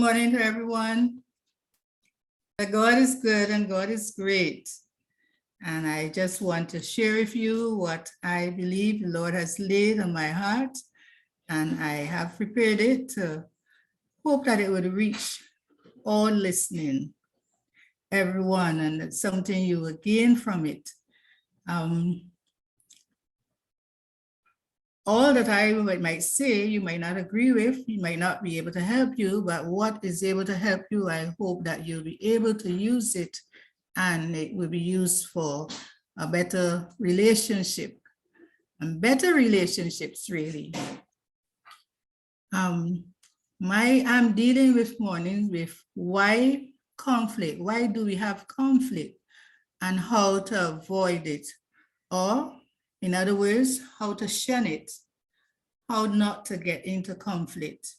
Good morning to everyone. God is good and God is great. And I just want to share with you what I believe the Lord has laid on my heart. And I have prepared it to hope that it would reach all listening, everyone, and it's something you will gain from it. All that I might say, you might not agree with, you might not be able to help you, but what is able to help you, I hope that you'll be able to use it and it will be used for a better relationship and better relationships, really. I'm dealing with mornings with why conflict, why do we have conflict and how to avoid it, or in other words, how to shun it, how not to get into conflict.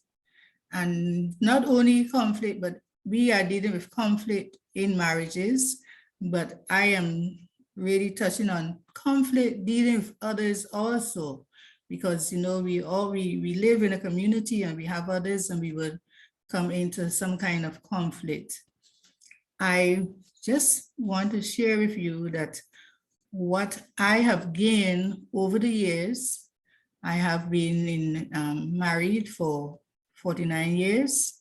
And not only conflict, but we are dealing with conflict in marriages, but I am really touching on conflict dealing with others also, because we live in a community and we have others and we will come into some kind of conflict. I just want to share with you that what I have gained over the years. I have been married for 49 years,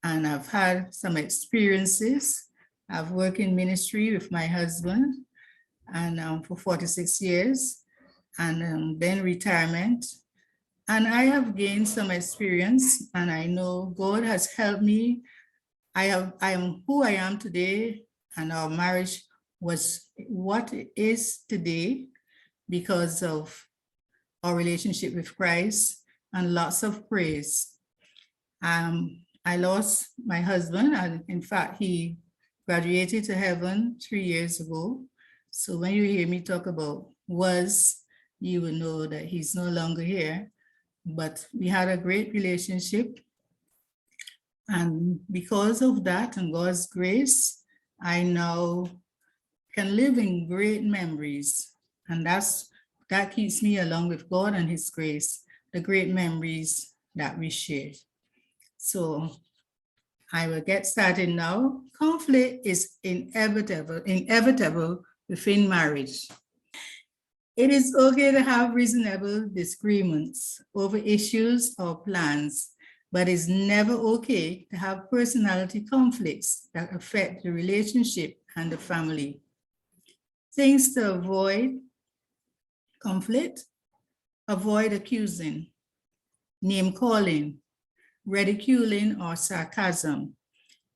and I've had some experiences. I've worked in ministry with my husband and for 46 years, and then retirement. And I have gained some experience, and I know God has helped me. I am who I am today, and our marriage was what it is today because of our relationship with Christ and lots of praise. I lost my husband, and in fact, he graduated to heaven 3 years ago. So when you hear me talk about was, you will know that he's no longer here. But we had a great relationship. And because of that and God's grace, I now can live in great memories. And that keeps me along with God and his grace, the great memories that we share. So I will get started now. Conflict is inevitable within marriage. It is okay to have reasonable disagreements over issues or plans, but it's never okay to have personality conflicts that affect the relationship and the family. Things to avoid: conflict, avoid accusing, name calling, ridiculing, or sarcasm.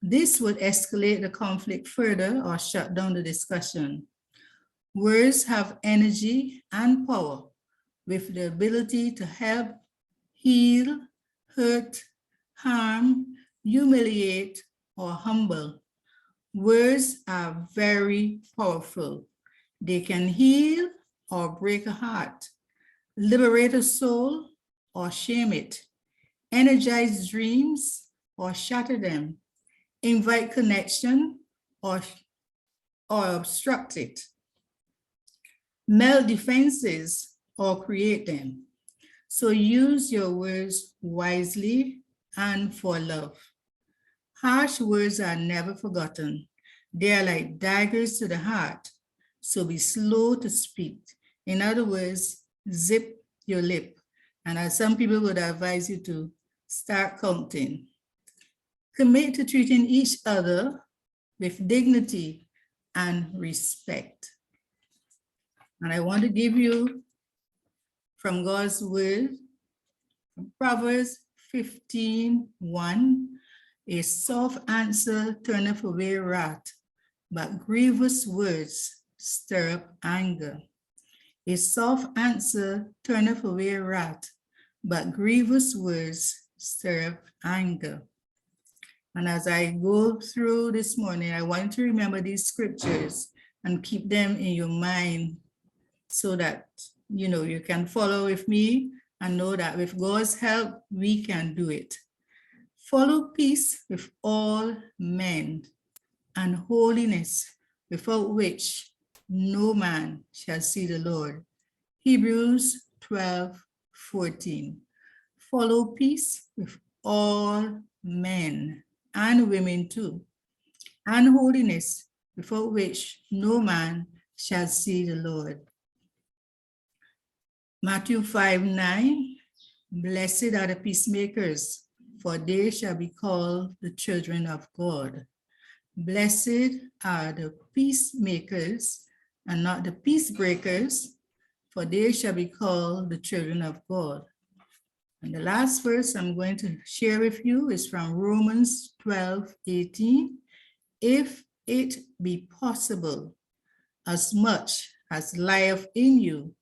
This would escalate the conflict further or shut down the discussion. Words have energy and power with the ability to help, heal, hurt, harm, humiliate, or humble. Words are very powerful. They can heal or break a heart, liberate a soul or shame it, energize dreams or shatter them, invite connection or obstruct it, melt defenses or create them. So use your words wisely and for love. Harsh words are never forgotten. They are like daggers to the heart. So be slow to speak. In other words, zip your lip. And as some people would advise you to start counting. Commit to treating each other with dignity and respect. And I want to give you from God's word, from Proverbs 15:1, a soft answer turneth away wrath, but grievous words stir up anger. A soft answer turneth away wrath, but grievous words stir up anger. And as I go through this morning, I want to remember these scriptures and keep them in your mind so that you can follow with me and know that with God's help, we can do it. Follow peace with all men and holiness, without which no man shall see the Lord. Hebrews 12:14. Follow peace with all men and women too, and holiness, without which no man shall see the Lord. Matthew 5:9, blessed are the peacemakers, for they shall be called the children of God. Blessed are the peacemakers and not the peace breakers, for they shall be called the children of God. And the last verse I'm going to share with you is from Romans 12:18. If it be possible, as much as lieth in you,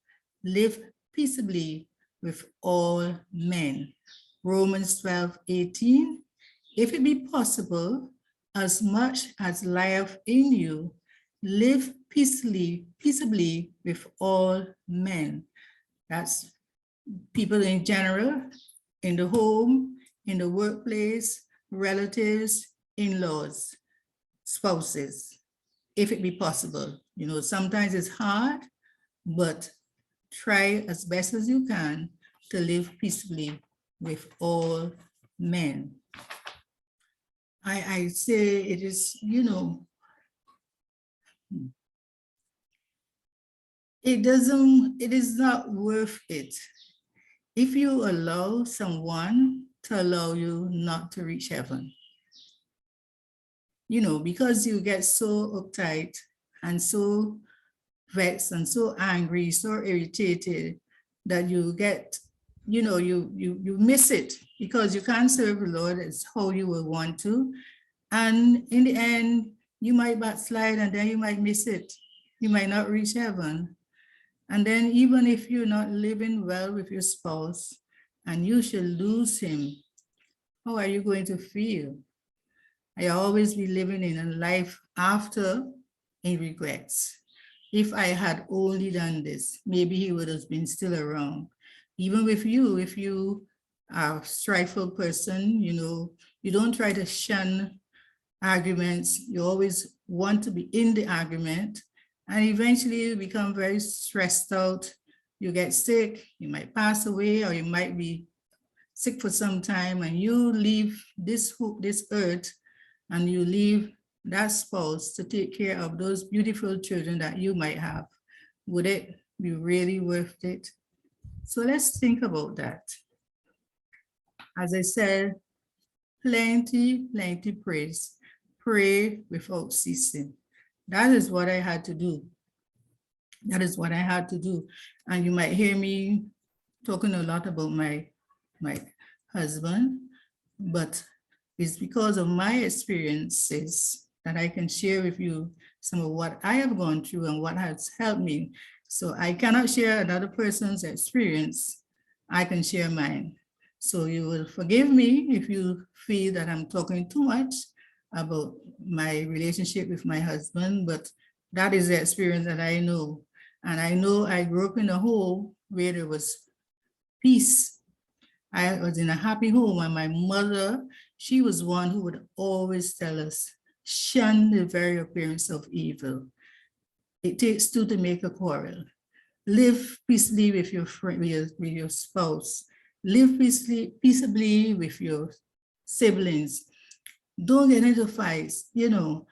live peaceably with all men. Romans 12:18. If it be possible, as much as lieth in you, live peaceably with all men. That's people in general, in the home, in the workplace, relatives, in-laws, spouses, if it be possible. You know, sometimes it's hard, but try as best as you can to live peaceably with all men. I say it is, you know, it is not worth it if you allow someone to allow you not to reach heaven. You know, because you get so uptight and so vexed and so angry, so irritated that you get, you know, you miss it because you can't serve the Lord as how you will want to. And in the end, you might backslide and then you might miss it. You might not reach heaven. And then even if you're not living well with your spouse and you should lose him, how are you going to feel? I always be living in a life after in regrets. If I had only done this, maybe he would have been still around. Even with you, if you are a strifeful person, you know, you don't try to shun arguments. You always want to be in the argument. And eventually you become very stressed out. You get sick, you might pass away, or you might be sick for some time, and you leave this earth and you leave that spouse to take care of those beautiful children that you might have. Would it be really worth it? So let's think about that. As I said, plenty praise. Pray without ceasing. That is what I had to do. That is what I had to do. And you might hear me talking a lot about my husband, but it's because of my experiences that I can share with you some of what I have gone through and what has helped me. So I cannot share another person's experience. I can share mine. So you will forgive me if you feel that I'm talking too much about my relationship with my husband, but that is the experience that I know. And I know I grew up in a home where there was peace. I was in a happy home, and my mother, she was one who would always tell us, shun the very appearance of evil. It takes two to make a quarrel. Live peaceably with your friend, with your spouse. Live peaceably with your siblings. Don't get into fights. You know,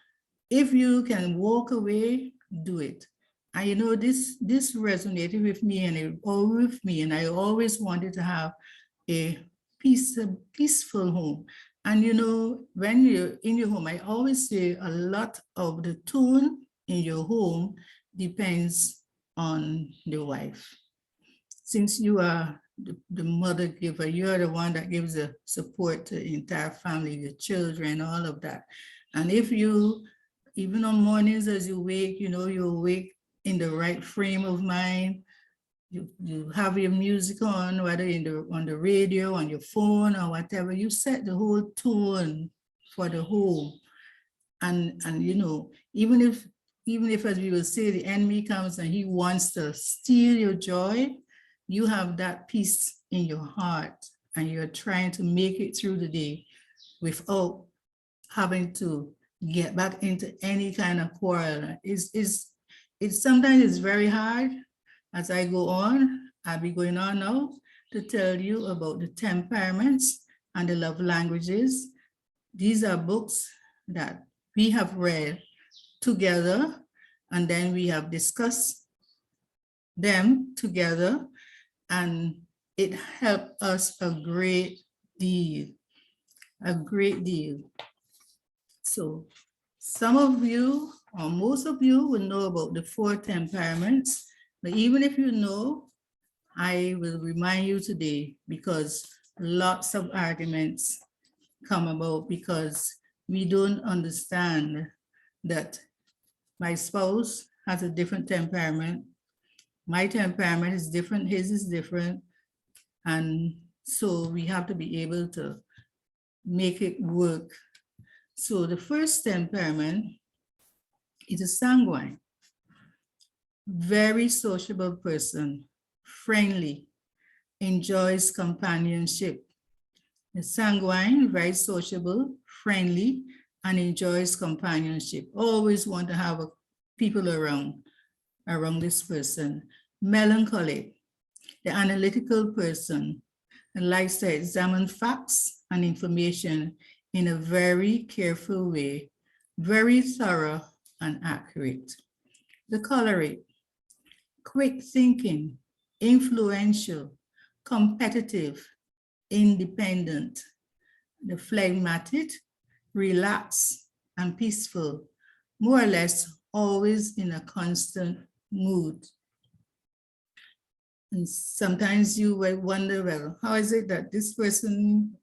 if you can walk away, do it. And you know, this resonated with me, and it always with me, and I always wanted to have a peaceful home. And you know, when you're in your home, I always say a lot of the tone in your home depends on the wife. Since you are the mother giver, you're the one that gives the support to the entire family, the children, all of that. And if you, even on mornings as you wake, you know, you awake in the right frame of mind, you have your music on, whether on the radio, on your phone, or whatever, you set the whole tone for the home. And you know, even if, as we will say, the enemy comes and he wants to steal your joy, you have that peace in your heart, and you're trying to make it through the day without having to get back into any kind of quarrel. It's sometimes it's very hard. As I go on, I'll be going on now to tell you about the temperaments and the love languages. These are books that we have read together, and then we have discussed them together, and it helped us a great deal, a great deal. So some of you, or most of you, will know about the 4 temperaments, but even if you know, I will remind you today, because lots of arguments come about because we don't understand that my spouse has a different temperament. My temperament is different, his is different. And so we have to be able to make it work. So the first temperament is a sanguine, very sociable person, friendly, enjoys companionship. The sanguine, very sociable, friendly, and enjoys companionship. Always want to have people around this person. Melancholic, the analytical person, and likes to examine facts and information in a very careful way, very thorough and accurate. The choleric, quick thinking, influential, competitive, independent. The phlegmatic, relaxed and peaceful, more or less always in a constant mood. And sometimes you will wonder, well, how is it that this person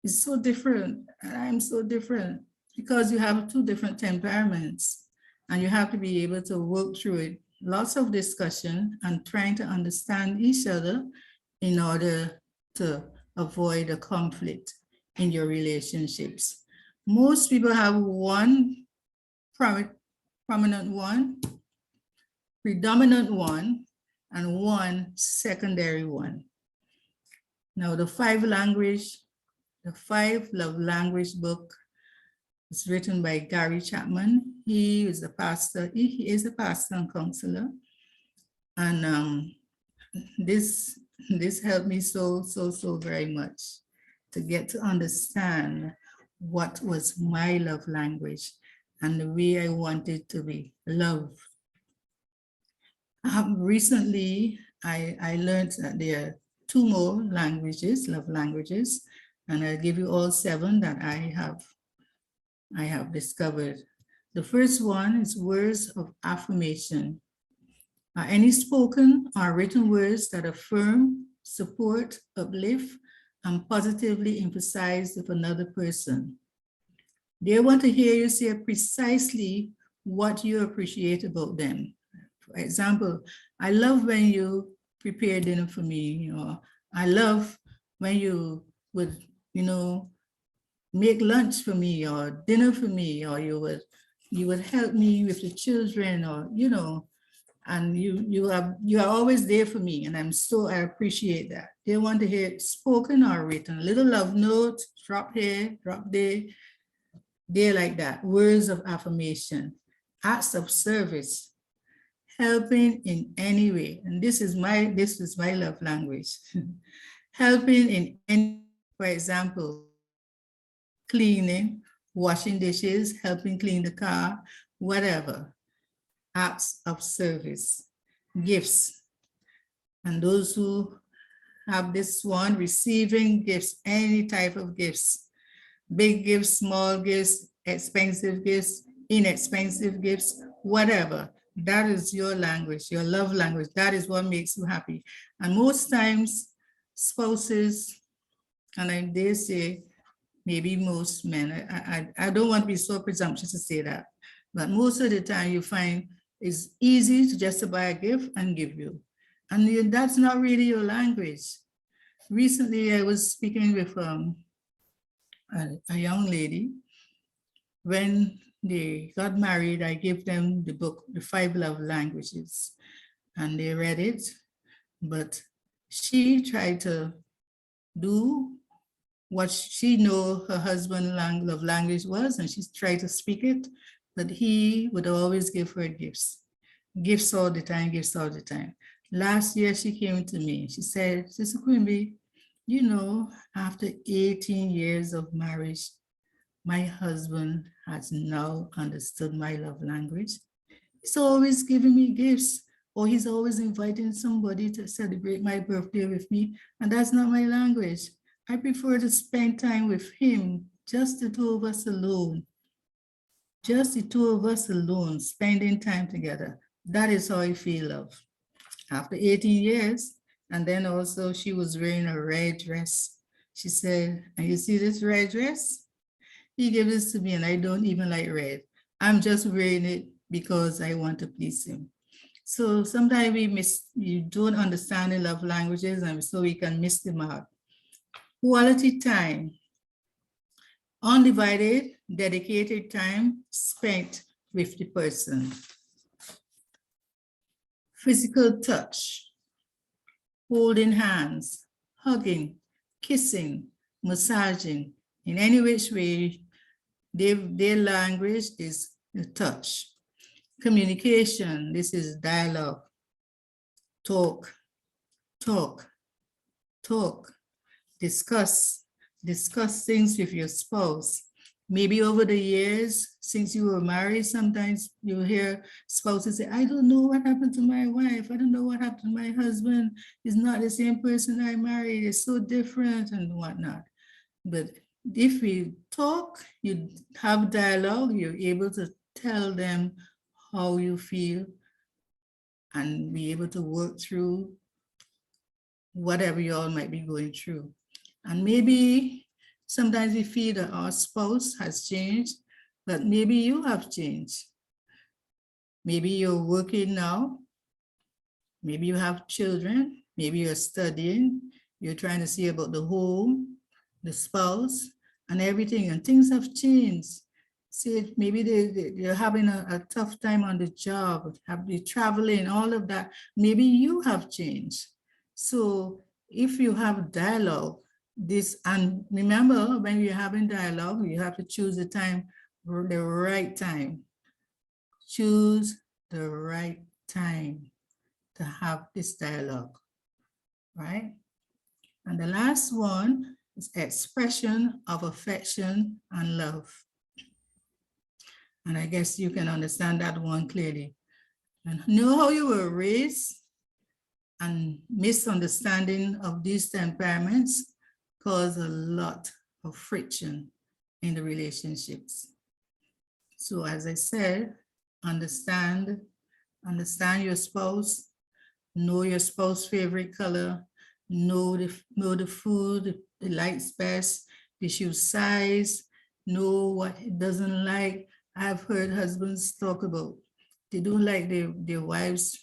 is so different and I'm so different? Because you have 2 different temperaments and you have to be able to work through it. Lots of discussion and trying to understand each other in order to avoid a conflict in your relationships. Most people have one prominent one, predominant one, and one secondary one. Now the 5 love language book is written by Gary Chapman. He is a pastor, he is a pastor and counselor. And this helped me so very much to get to understand what was my love language and the way I wanted to be loved. Recently, I learned that there are 2 more languages, love languages, and I'll give you all 7 that I have discovered. The first one is words of affirmation. Any spoken or written words that affirm, support, uplift, and positively emphasize with another person. They want to hear you say precisely what you appreciate about them. For example, I love when you prepare dinner for me, or I love when you would, make lunch for me or dinner for me, or you would help me with the children, or and you are always there for me, and I appreciate that. They want to hear it spoken or written, a little love note, drop here, drop there. They're like that. Words of affirmation, acts of service, helping in any way. And this is my love language. Helping in any, for example, cleaning, washing dishes, helping clean the car, whatever. Acts of service, gifts. And those who have this one, receiving gifts, any type of gifts, big gifts, small gifts, expensive gifts, inexpensive gifts, whatever. That is your language, your love language. That is what makes you happy. And most times, spouses, and I dare say, maybe most men, I don't want to be so presumptuous to say that, but most of the time you find it's easy to just buy a gift and give you. And that's not really your language. Recently, I was speaking with a young lady. When they got married, I gave them the book, The 5 Love Languages, and they read it. But she tried to do what she know her husband's love language was, and she tried to speak it, but he would always give her gifts. Gifts all the time, gifts all the time. Last year, she came to me. She said, Sister Quimby, after 18 years of marriage, My husband has now understood my love language. He's always giving me gifts, or he's always inviting somebody to celebrate my birthday with me, and that's not my language. I prefer to spend time with him, just the two of us alone, just the two of us alone, spending time together. That is how I feel love. After 18 years, and then also she was wearing a red dress. She said, and you see this red dress? He gave this to me, and I don't even like red. I'm just wearing it because I want to please him. So sometimes you don't understand the love languages, and so we can miss them out. Quality time, undivided, dedicated time spent with the person. Physical touch, holding hands, hugging, kissing, massaging, in any which way, their language is the touch. Communication, this is dialogue. Talk, talk, talk. Discuss things with your spouse. Maybe over the years, since you were married, sometimes you hear spouses say, I don't know what happened to my wife. I don't know what happened to my husband. He's not the same person I married. It's so different and whatnot. But if we talk, you have dialogue, you're able to tell them how you feel and be able to work through whatever you all might be going through. And maybe sometimes we feel that our spouse has changed, but maybe you have changed. Maybe you're working now. Maybe you have children. Maybe you're studying. You're trying to see about the home, the spouse, and everything. And things have changed. See, maybe they're having a tough time on the job, have been traveling, all of that. Maybe you have changed. So if you have dialogue, and remember, when you're having dialogue, you have to choose the time, the right time. Choose the right time to have this dialogue, right? And the last one is expression of affection and love. And I guess you can understand that one clearly. And know how you were raised, and misunderstanding of these temperaments cause a lot of friction in the relationships. So as I said, understand your spouse, know your spouse's favorite color, know the food it likes best, the shoe size, know what it doesn't like. I've heard husbands talk about they don't like their wives,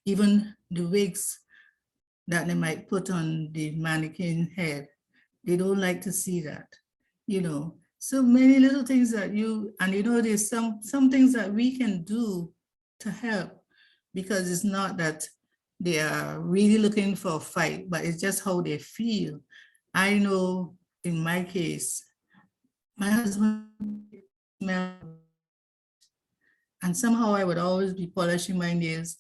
even the wigs that they might put on the mannequin head. They don't like to see that, So many little things that there's some things that we can do to help, because it's not that they are really looking for a fight, but it's just how they feel. I know in my case, my husband smelled, and somehow I would always be polishing my nails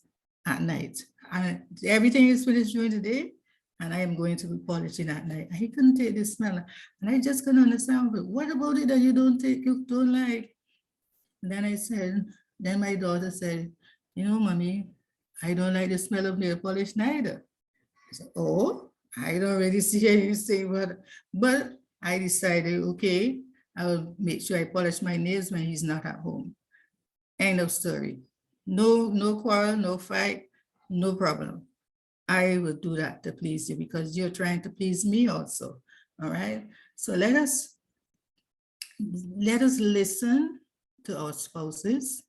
at night. And everything is finished during the day, and I am going to be polishing at night. He couldn't take the smell. And I just couldn't understand, but what about it that you don't like? And then my daughter said, Mommy, I don't like the smell of nail polish neither. I said, oh, I don't really see anything, but I decided, okay, I will make sure I polish my nails when he's not at home. End of story. No quarrel, no fight, no problem. I will do that to please you because you're trying to please me also. All right. So let us listen to our spouses.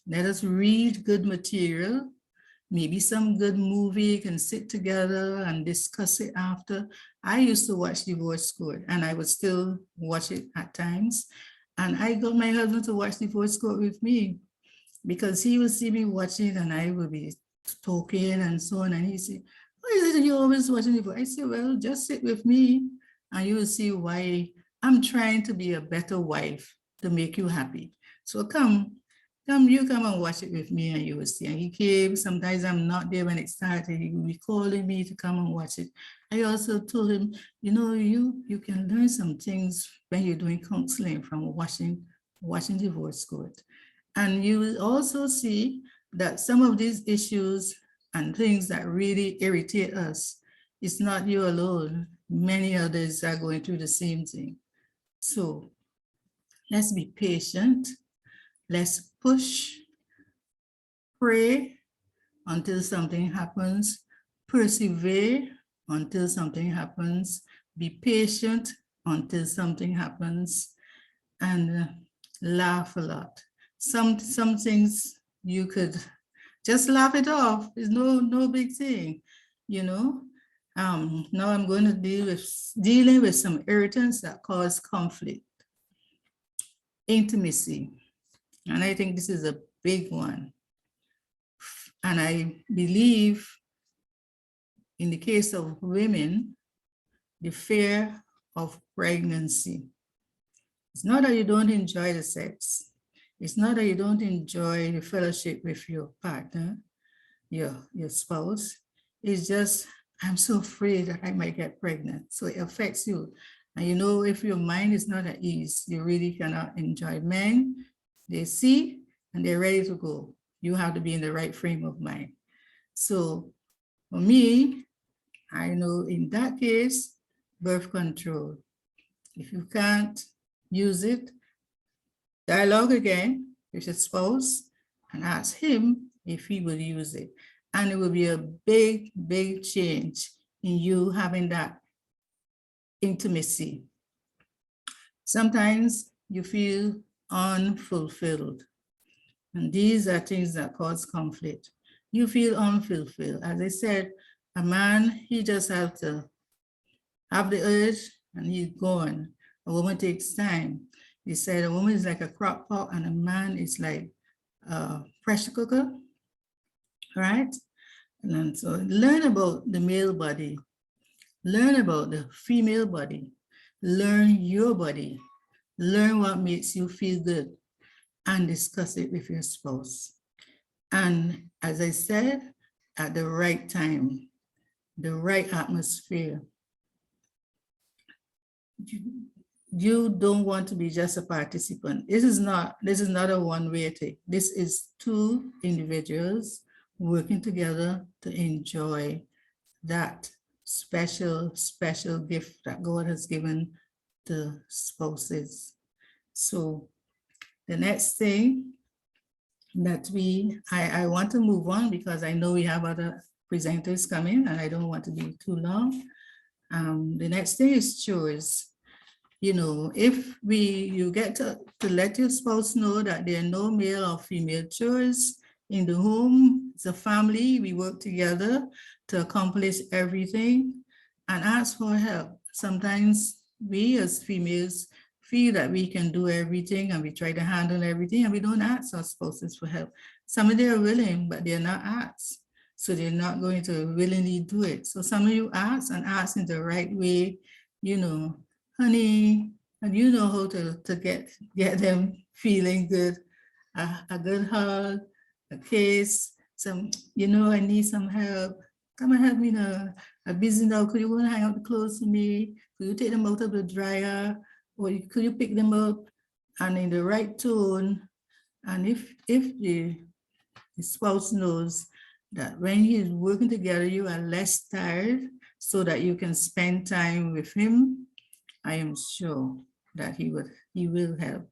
Let us read good material, maybe some good movie, can sit together and discuss it after. I used to watch Divorce Court, and I would still watch it at times. And I got my husband to watch Divorce Court with me because he would see me watching and I would be talking and so on. And he said, why is it that you're always watching Divorce? I said, well, just sit with me and you will see why I'm trying to be a better wife to make you happy. So come, You come and watch it with me and you will see. And he came, sometimes I'm not there when it started. He will be calling me to come and watch it. I also told him, you know, you can learn some things when you're doing counseling from watching divorce court. And you will also see that some of these issues and things that really irritate us, it's not you alone. Many others are going through the same thing. So let's be patient. Let's push, pray until something happens, persevere until something happens, be patient until something happens, and laugh a lot. Some things you could just laugh it off. It's no big thing, you know. Now I'm going to dealing with some irritants that cause conflict. Intimacy. And I think this is a big one. And I believe in the case of women, the fear of pregnancy. It's not that you don't enjoy the sex. It's not that you don't enjoy the fellowship with your partner, your spouse. It's just, I'm so afraid that I might get pregnant. So it affects you. And you know, if your mind is not at ease, you really cannot enjoy. Men, they see and they're ready to go. You have to be in the right frame of mind. So for me, I know in that case, birth control. If you can't use it, dialogue again with your spouse and ask him if he will use it. And it will be a big, big change in you having that intimacy. Sometimes you feel unfulfilled. And these are things that cause conflict. You feel unfulfilled. As I said, a man, he just has to have the urge and he's gone. A woman takes time. They said a woman is like a crock pot and a man is like a pressure cooker, right? And so learn about the male body, learn about the female body, learn your body, learn what makes you feel good and discuss it with your spouse. And as I said, at the right time, the right atmosphere. You don't want to be just a participant. This is not a one-way thing. This is two individuals working together to enjoy that special gift that God has given the spouses. So the next thing that I want to move on because I know we have other presenters coming and I don't want to be too long. The next thing is chores. You know, if you get to let your spouse know that there are no male or female chores in the home, it's a family, we work together to accomplish everything and ask for help. Sometimes we as females feel that we can do everything and we try to handle everything and we don't ask our spouses for help. Some of them are willing, but they're not asked. So they're not going to willingly do it. So some of you ask and ask in the right way, you know, honey, and you know how to get them feeling good, a good hug, a kiss, some, you know, I need some help. Come and help me now. I'm busy now. Could you go and hang out the clothes for me? Could you take them out of the dryer? Or could you pick them up? And in the right tone. And if the spouse knows that when he's working together, you are less tired so that you can spend time with him, I am sure that he will help.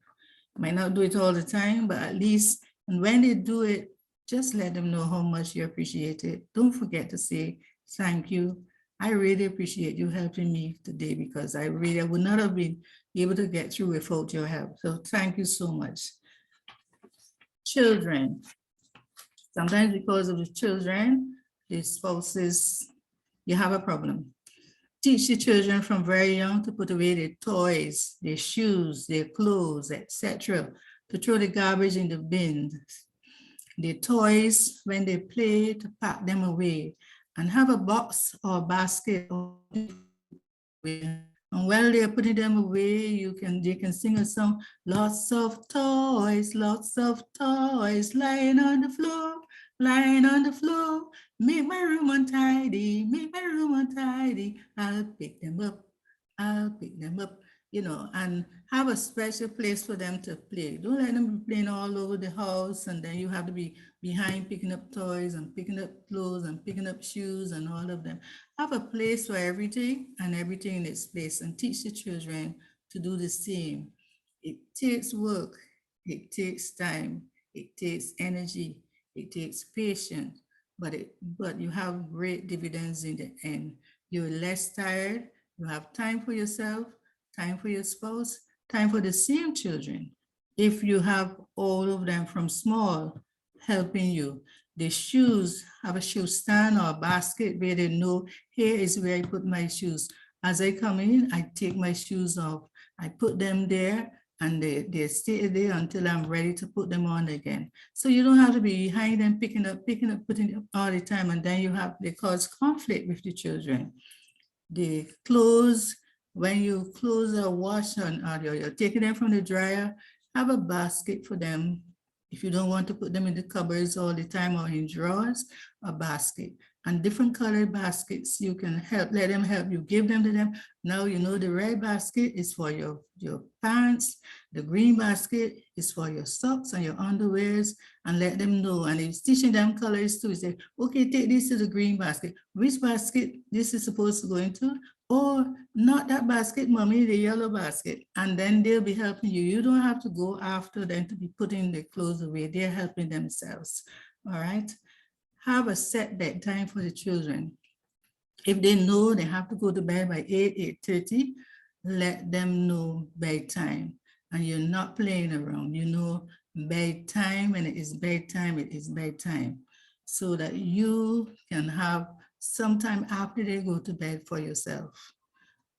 Might not do it all the time, but at least, and when they do it, just let them know how much you appreciate it. Don't forget to say, thank you. I really appreciate you helping me today because I would not have been able to get through without your help. So thank you so much. Children. Sometimes because of the children, the spouses, you have a problem. Teach the children from very young to put away their toys, their shoes, their clothes, etc., to throw the garbage in the bins. Their toys, when they play, to pack them away and have a box or basket on And while they're putting them away, they can sing a song, lots of toys, lying on the floor, lying on the floor. Make my room untidy, make my room untidy. I'll pick them up, I'll pick them up, and have a special place for them to play. Don't let them be playing all over the house, and then you have to be behind picking up toys and picking up clothes and picking up shoes and all of them. Have a place for everything and everything in its place, and teach the children to do the same. It takes work, it takes time, it takes energy, it takes patience, but you have great dividends in the end. You're less tired, you have time for yourself, time for your spouse, time for the same children. If you have all of them from small helping you, the shoes, have a shoe stand or a basket where they know, here is where I put my shoes. As I come in, I take my shoes off. I put them there and they stay there until I'm ready to put them on again. So you don't have to be behind them, picking up, putting it up all the time. And then they cause conflict with the children. The clothes, when you clothes are washed or you're taking them from the dryer, have a basket for them. If you don't want to put them in the cupboards all the time or in drawers, a basket. And different colored baskets, you can let them help you, give them to them. Now you know the red basket is for your pants, the green basket is for your socks and your underwears, and let them know. And it's teaching them colors too. Say, okay, take this to the green basket. Which basket this is supposed to go into? Or not that basket, mommy, the yellow basket. And then they'll be helping you. You don't have to go after them to be putting the clothes away. They're helping themselves. All right. Have a set bedtime for the children. If they know they have to go to bed by 8:30, let them know bedtime. And you're not playing around. You know bedtime, and it is bedtime, it is bedtime. So that you can have some time after they go to bed for yourself.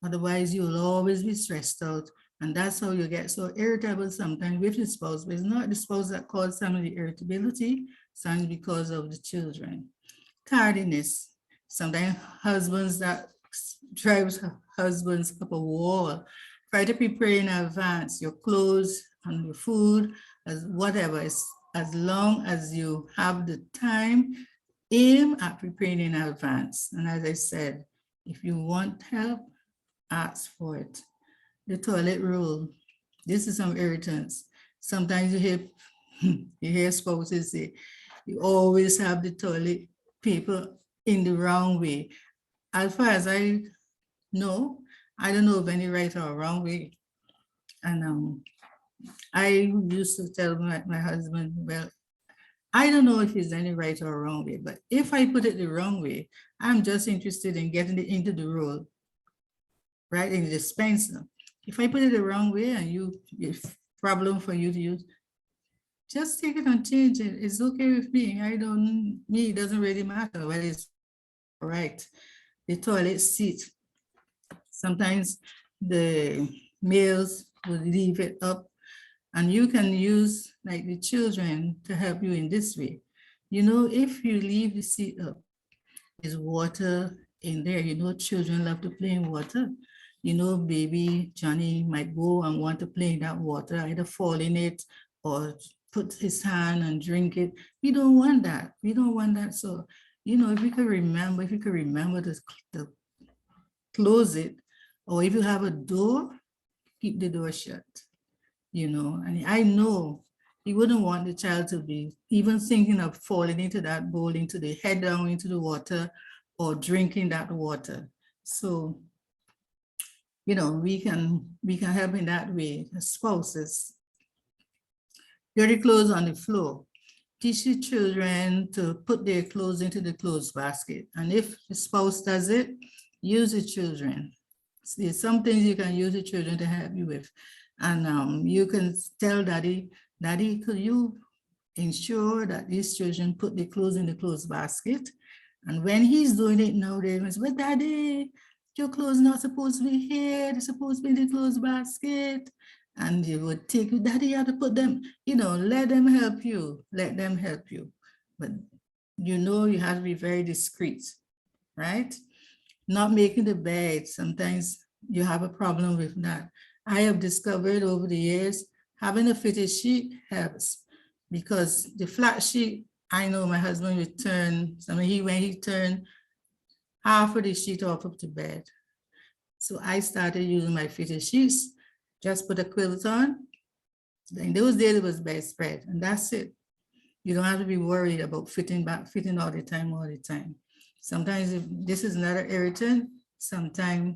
Otherwise, you'll always be stressed out. And that's how you get so irritable sometimes with the spouse. But it's not the spouse that causes some of the irritability, sometimes because of the children. Tardiness. Sometimes husbands that drives husbands up a wall. Try to prepare in advance your clothes and your food, as whatever. As long as you have the time, aim at preparing in advance. And as I said, if you want help, ask for it. The toilet roll. This is some irritants. Sometimes you hear spouses say, you always have the toilet paper in the wrong way. As far as I know, I don't know of any right or wrong way. And I used to tell my husband, well, I don't know if it's any right or wrong way, but if I put it the wrong way, I'm just interested in getting it into the roll, right, in the dispenser. If I put it the wrong way and it's problem for you to use, just take it and change it. It's okay with me. It doesn't really matter whether it's right. The toilet seat. Sometimes the males will leave it up, and you can use like the children to help you in this way. If you leave the seat up, there's water in there. Children love to play in water. Baby Johnny might go and want to play in that water, either fall in it or put his hand and drink it. We don't want that. We don't want that. So, if you could remember to close it, or if you have a door, keep the door shut. And I know you wouldn't want the child to be even thinking of falling into that bowl, into the head down into the water, or drinking that water. So, we can help in that way. The spouses, dirty clothes on the floor. Teach the children to put their clothes into the clothes basket. And if the spouse does it, use the children. There's some things you can use the children to help you with. And you can tell daddy, could you ensure that these children put their clothes in the clothes basket? And when he's doing it now, they say, but daddy, your clothes not supposed to be here. They're supposed to be in the clothes basket. And you would take you, daddy, you have to put them, let them help you. Let them help you. But you have to be very discreet, right? Not making the bed. Sometimes you have a problem with that. I have discovered over the years, having a fitted sheet helps, because the flat sheet, I know my husband would turn, when he turned half of the sheet off of the bed. So I started using my fitted sheets, just put a quilt on. In those days, it was bedspread, and that's it. You don't have to be worried about fitting all the time. Sometimes if this is another irritant, sometimes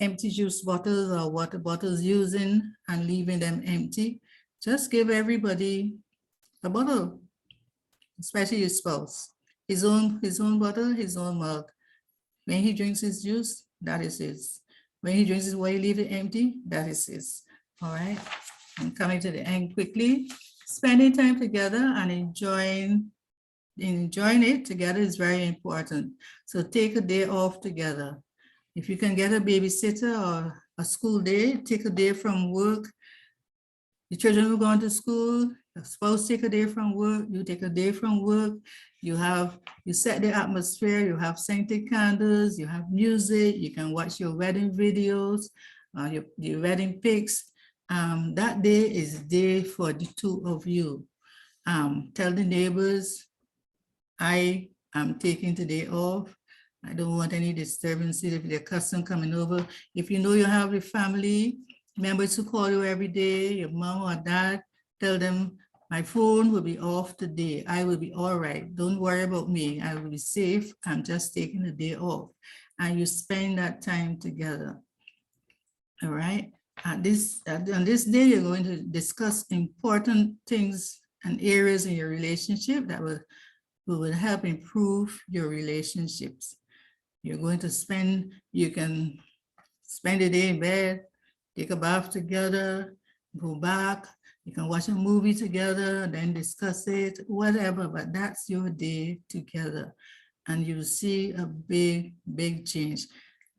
empty juice bottles or water bottles using and leaving them empty, just give everybody a bottle, especially your spouse. His own bottle, his own mug. When he drinks his juice, that is his. When he drinks his water, leave it empty, that is his. All right. I'm coming to the end quickly. Spending time together and enjoying it together is very important. So take a day off together. If you can get a babysitter or a school day, take a day from work. The children who go to school, the spouse take a day from work, you take a day from work, you set the atmosphere, you have scented candles, you have music, you can watch your wedding videos, your wedding pics. That day is a day for the two of you. Tell the neighbors, I am taking today off. I don't want any disturbances if there's a custom coming over. If you know you have a family members who call you every day, your mom or dad, tell them my phone will be off today. I will be all right. Don't worry about me. I will be safe. I'm just taking the day off. And you spend that time together. All right. On this day, you're going to discuss important things and areas in your relationship that will help improve your relationships. You're going to you can spend a day in bed, take a bath together, go back, you can watch a movie together, then discuss it, whatever, but that's your day together. And you'll see a big, big change.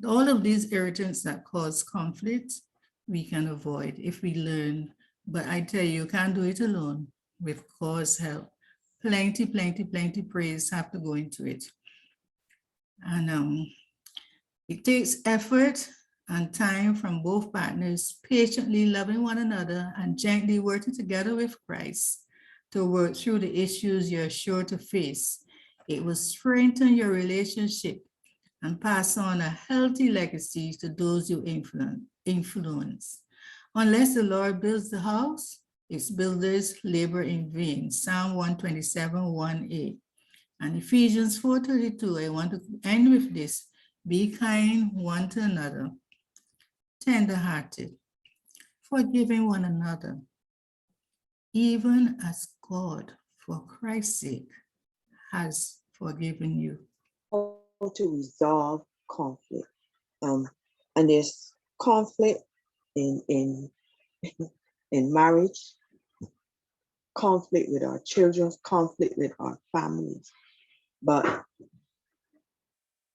All of these irritants that cause conflict, we can avoid if we learn. But I tell you, you can't do it alone. With God's help. Plenty praise have to go into it. And it takes effort and time from both partners, patiently loving one another and gently working together with Christ to work through the issues you're sure to face. It will strengthen your relationship and pass on a healthy legacy to those you influence. Unless the Lord builds the house, its builders labor in vain. Psalm 127, 1a. And Ephesians 4:32, I want to end with this. Be kind one to another, tender-hearted, forgiving one another, even as God, for Christ's sake, has forgiven you. How to resolve conflict. And there's conflict in marriage, conflict with our children, conflict with our families. But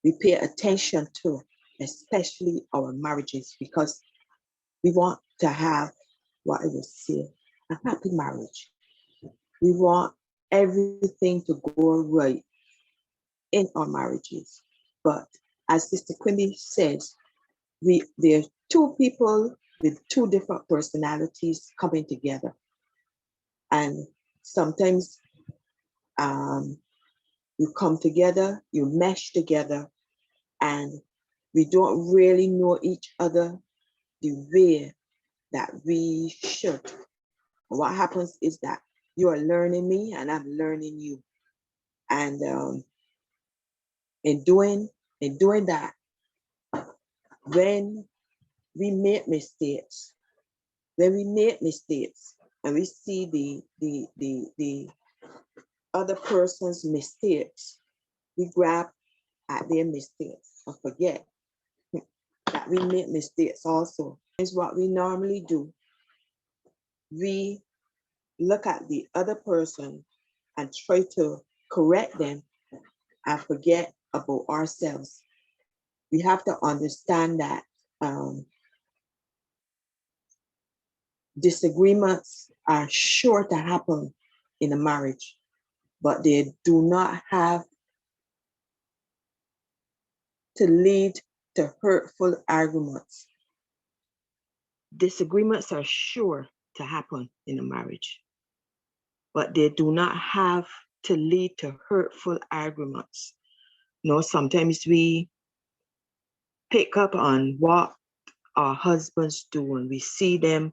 we pay attention to, especially our marriages, because we want to have what I would say, a happy marriage. We want everything to go right in our marriages. But as Sister Quimby says, there are two people with two different personalities coming together. And sometimes you come together, you mesh together, and we don't really know each other the way that we should. What happens is that you are learning me and I'm learning you. And in doing that, when we make mistakes, and we see the other person's mistakes, we grab at their mistakes and forget that we make mistakes also. Is what we normally do. We look at the other person and try to correct them and forget about ourselves. We have to understand that disagreements are sure to happen in a marriage, but they do not have to lead to hurtful arguments. Disagreements are sure to happen in a marriage, but they do not have to lead to hurtful arguments. Sometimes we pick up on what our husbands do and we see them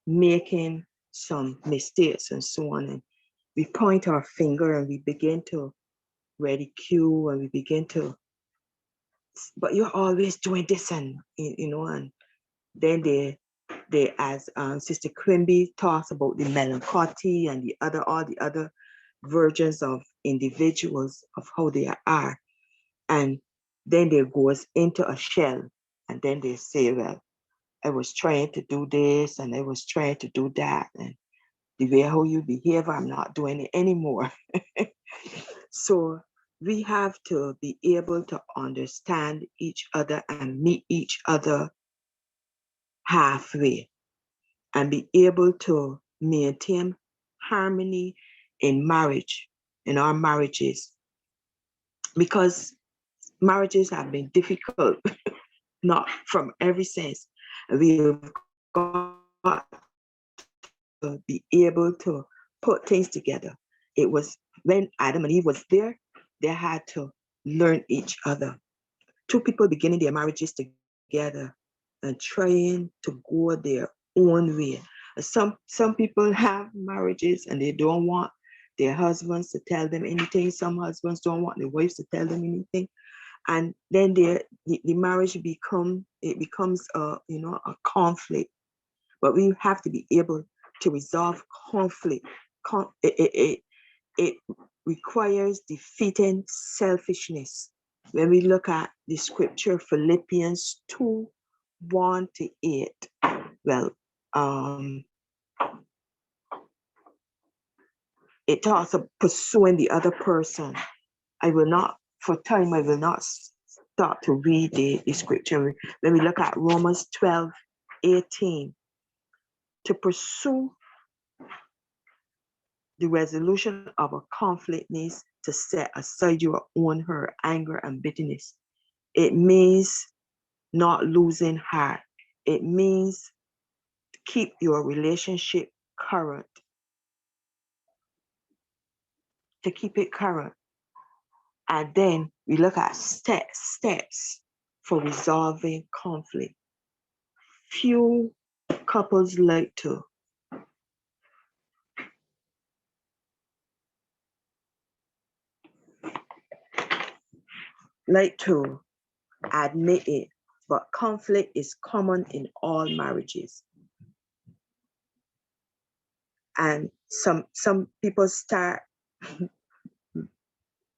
making some mistakes and so on. And we point our finger and we begin to ridicule and we begin to, but you're always doing this, and and then they as Sister Quimby talks about the melancholy and all the other versions of individuals of how they are, and then they goes into a shell, and then they say, well, I was trying to do this and I was trying to do that, and the way how you behave, I'm not doing it anymore. So we have to be able to understand each other and meet each other halfway and be able to maintain harmony in marriage, in our marriages, because marriages have been difficult, not from every sense. We have got to be able to put things together. It was when Adam and Eve was there, they had to learn each other. Two people beginning their marriages together and trying to go their own way. Some people have marriages and they don't want their husbands to tell them anything. Some husbands don't want their wives to tell them anything. And then the marriage becomes a conflict. But we have to be able to resolve conflict. It requires defeating selfishness. When we look at the scripture, Philippians 2:1-8, well, it talks of pursuing the other person. For time, I will not start to read the scripture. When we look at Romans 12:18, to pursue the resolution of a conflict means to set aside your own hurt, anger, and bitterness. It means not losing heart. It means keep your relationship current, to keep it current. And then we look at steps for resolving conflict. Few couples like to admit it, but conflict is common in all marriages. And some people start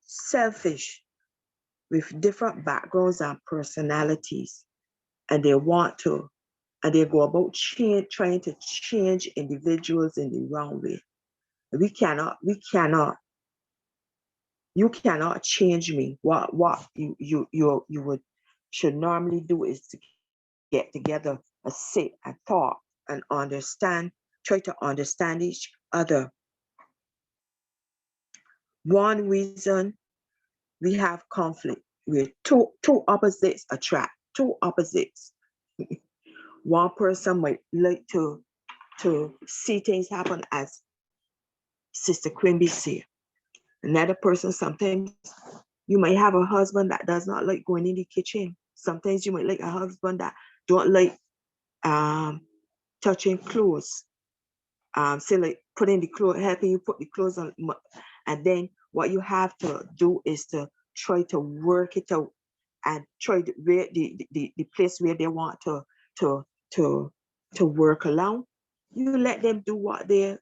selfish with different backgrounds and personalities, and they go about trying to change individuals in the wrong way. You cannot change me. What you should normally do is to get together and sit and talk and try to understand each other. One reason we have conflict, where two opposites attract, two opposites. One person might like to see things happen as Sister Quimby said. Another person, sometimes you might have a husband that does not like going in the kitchen. Sometimes you might like a husband that don't like touching clothes. Say like putting the clothes, helping you put the clothes on. And then what you have to do is to try to work it out and try to the place where they want to work along. You let them do what they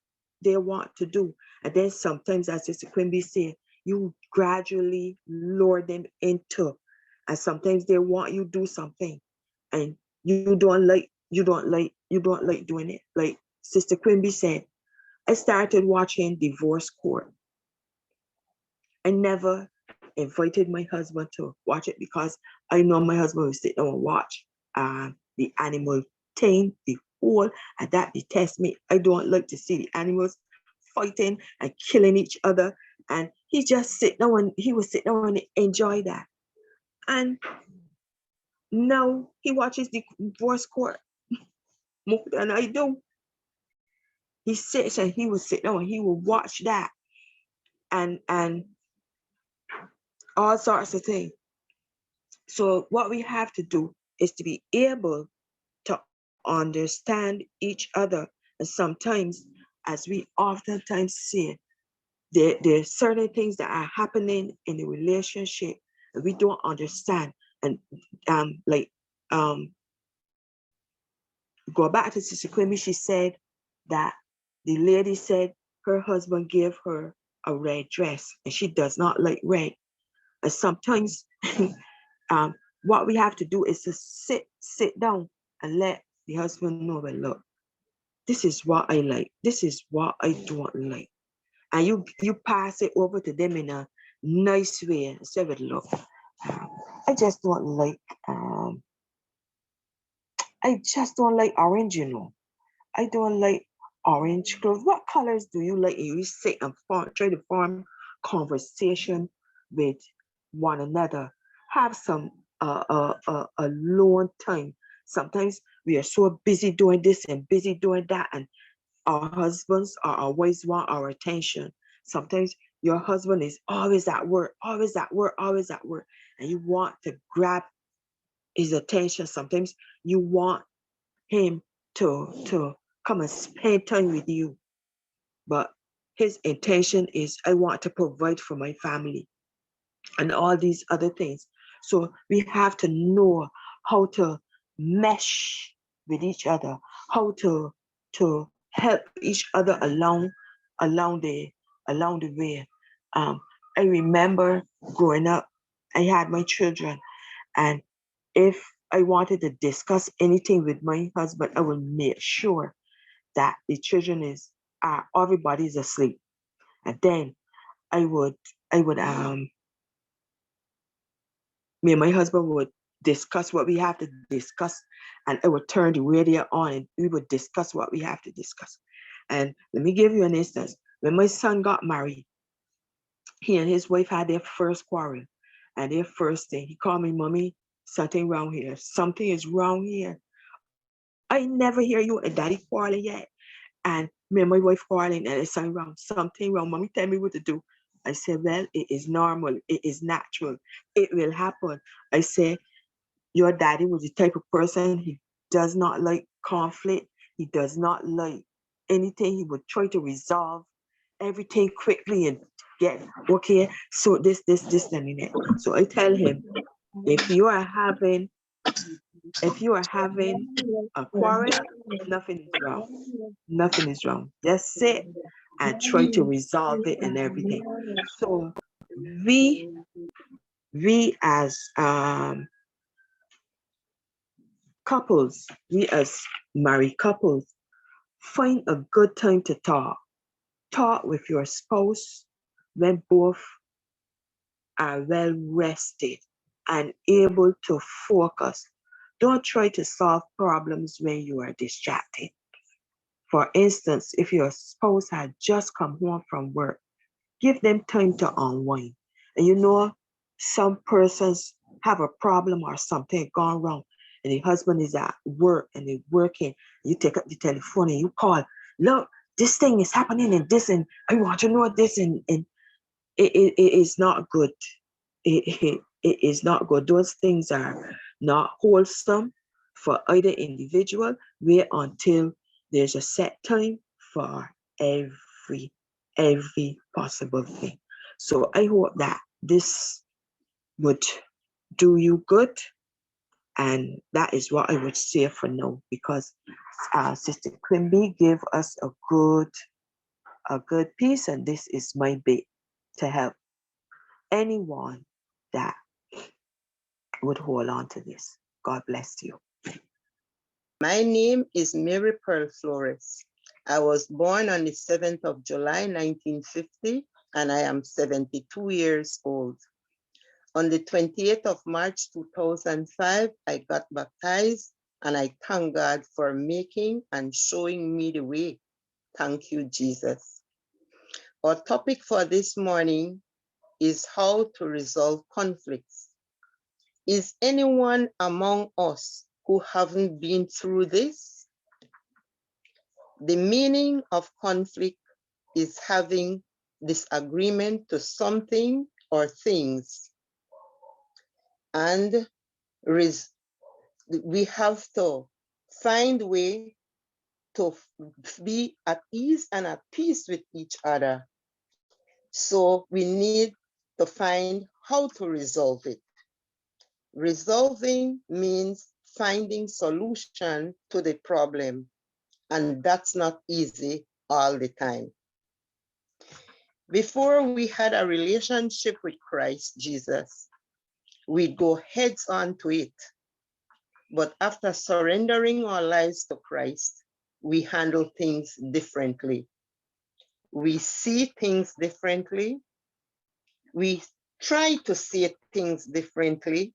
want to do. And then sometimes, as Sister Quimby said, you gradually lure them into, and sometimes they want you to do something and you don't like doing it. Like Sister Quimby said, I started watching Divorce Court. I never invited my husband to watch it because I know my husband will sit down and watch the animal thing, the whole, and that detests me. I don't like to see the animals fighting and killing each other. And he would sit down and enjoy that. And Now he watches the divorce court more than I do. He sits and he will sit down and he will watch that and all sorts of things. So what we have to do is to be able to understand each other. And sometimes, as we oftentimes say, there are certain things that are happening in the relationship and we don't understand. And like go back to Sister Quimby, she said that the lady said her husband gave her a red dress and she does not like red. And sometimes what we have to do is to sit down and let the husband know, well, look, this is what I like. This is what I don't like. And you pass it over to them in a nice way and say, well, look, I just don't like orange, you know. I don't like orange clothes. What colors do you like? You sit and try to form conversation with one another. Have some alone time. Sometimes we are so busy doing this and busy doing that, and our husbands are always want our attention. Sometimes your husband is always at work, always at work, always at work, and you want to grab his attention. Sometimes you want him to come and spend time with you. But his intention is, I want to provide for my family and all these other things. So we have to know how to mesh with each other, how to help each other along the way. I remember growing up, I had my children, and if I wanted to discuss anything with my husband, I would make sure that the children everybody's asleep. And then I would me and my husband would discuss what we have to discuss, and I would turn the radio on and we would discuss what we have to discuss. And let me give you an instance. When my son got married, he and his wife had their first quarrel. And their first thing, he called me, Mommy, something wrong here. Something is wrong here. I never hear you and Daddy quarreling yet. And me and my wife quarreling, and it's something wrong. Mommy, tell me what to do. I said, well, it is normal. It is natural. It will happen. I said, your daddy was the type of person, he does not like conflict. He does not like anything. He would try to resolve everything quickly and get, okay, so this, and that. So I tell him, if you are having a quarrel, nothing is wrong. Nothing is wrong. Just sit and try to resolve it and everything. So we as couples, we as married couples, find a good time to talk. Talk with your spouse when both are well rested and able to focus. Don't try to solve problems when you are distracted. For instance, if your spouse had just come home from work, give them time to unwind. And you know, some persons have a problem or something gone wrong, and the husband is at work and they're working. You take up the telephone and you call, look, this thing is happening and this, and I want to know this, and it is not good. It is not good. Those things are not wholesome for either individual. Wait until there's a set time for every possible thing. So I hope that this would do you good. And that is what I would say for now, because Sister Quimby gave us a good piece, and this is my bit to help anyone that would hold on to this. God bless you. My name is Mary Pearl Flores. I was born on the 7th of July, 1950, and I am 72 years old. On the 28th of March, 2005, I got baptized, and I thank God for making and showing me the way. Thank you, Jesus. Our topic for this morning is how to resolve conflicts. Is anyone among us who haven't been through this? The meaning of conflict is having disagreement to something or things. And we have to find a way to be at ease and at peace with each other. So we need to find how to resolve it. Resolving means finding solution to the problem, and that's not easy all the time. Before we had a relationship with Christ Jesus, we'd go heads on to it. But after surrendering our lives to Christ, we handle things differently. We see things differently. We try to see things differently.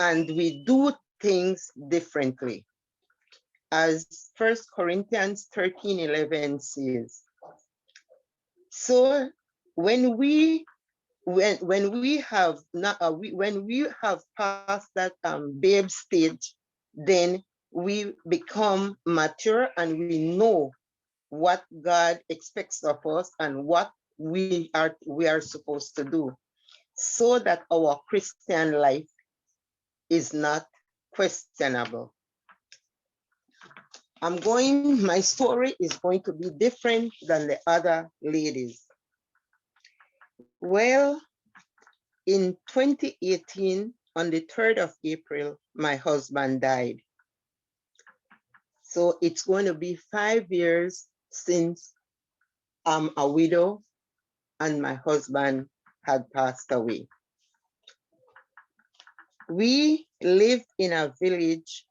And we do things differently. As 1 Corinthians 13:11 says. So when we have not when we have passed that babe stage, then we become mature and we know what God expects of us and what we are supposed to do, so that our Christian life is not questionable. My story is going to be different than the other ladies. Well, in 2018, on the 3rd of April, my husband died. So it's going to be 5 years since I'm a widow and my husband had passed away. We lived in a village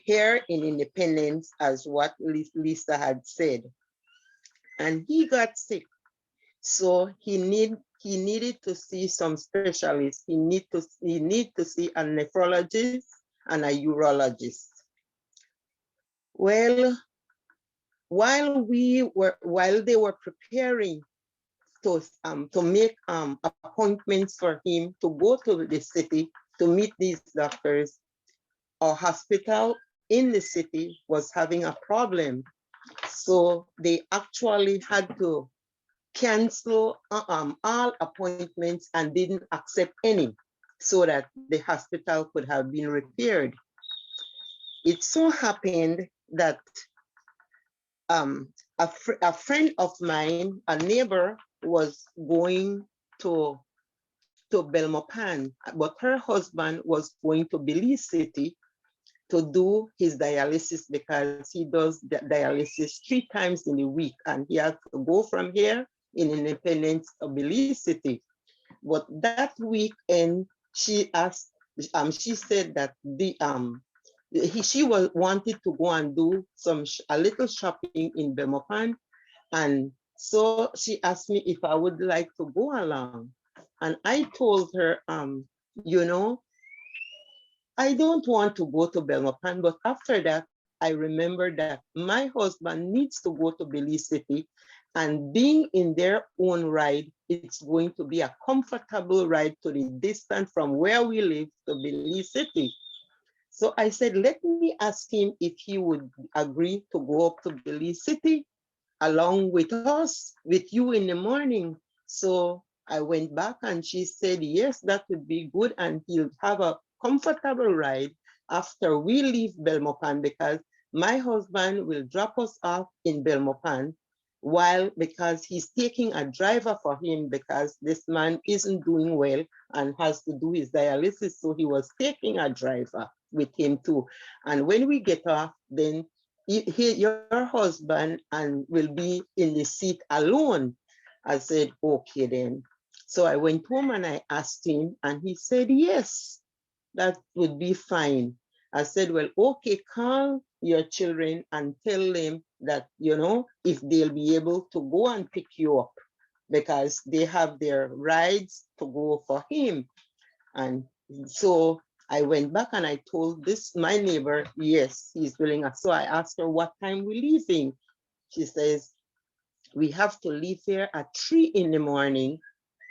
here in Independence, as what Lisa had said. And he got sick. So he needed to see some specialists. He need to see a nephrologist and a urologist. Well, while they were preparing to make appointments for him to go to the city to meet these doctors, our hospital in the city was having a problem. So they actually had to cancel all appointments and didn't accept any, so that the hospital could have been repaired. It so happened that a friend of mine, a neighbor, was going to Belmopan, but her husband was going to Belize City to do his dialysis, because he does dialysis 3 times in a week, and he has to go from here in Independence to Belize City. But that weekend, she said that she wanted to go and do a little shopping in Bemopan, and so she asked me if I would like to go along. And I told her, you know, I don't want to go to Belmopan, but after that, I remembered that my husband needs to go to Belize City, and being in their own ride, it's going to be a comfortable ride to the distance from where we live to Belize City. So I said, let me ask him if he would agree to go up to Belize City along with us, with you in the morning. So I went back and she said, yes, that would be good. And he'll have a comfortable ride after we leave Belmopan, because my husband will drop us off in Belmopan, because he's taking a driver for him, because this man isn't doing well and has to do his dialysis. So he was taking a driver with him too. And when we get off, then your husband will be in the seat alone. I said, okay then. So I went home and I asked him, and he said, yes, that would be fine. I said, well, okay, call your children and tell them that, you know, if they'll be able to go and pick you up, because they have their rides to go for him. And so I went back and I told my neighbor, yes, he's willing. So I asked her what time we're leaving. She says, we have to leave here at 3 in the morning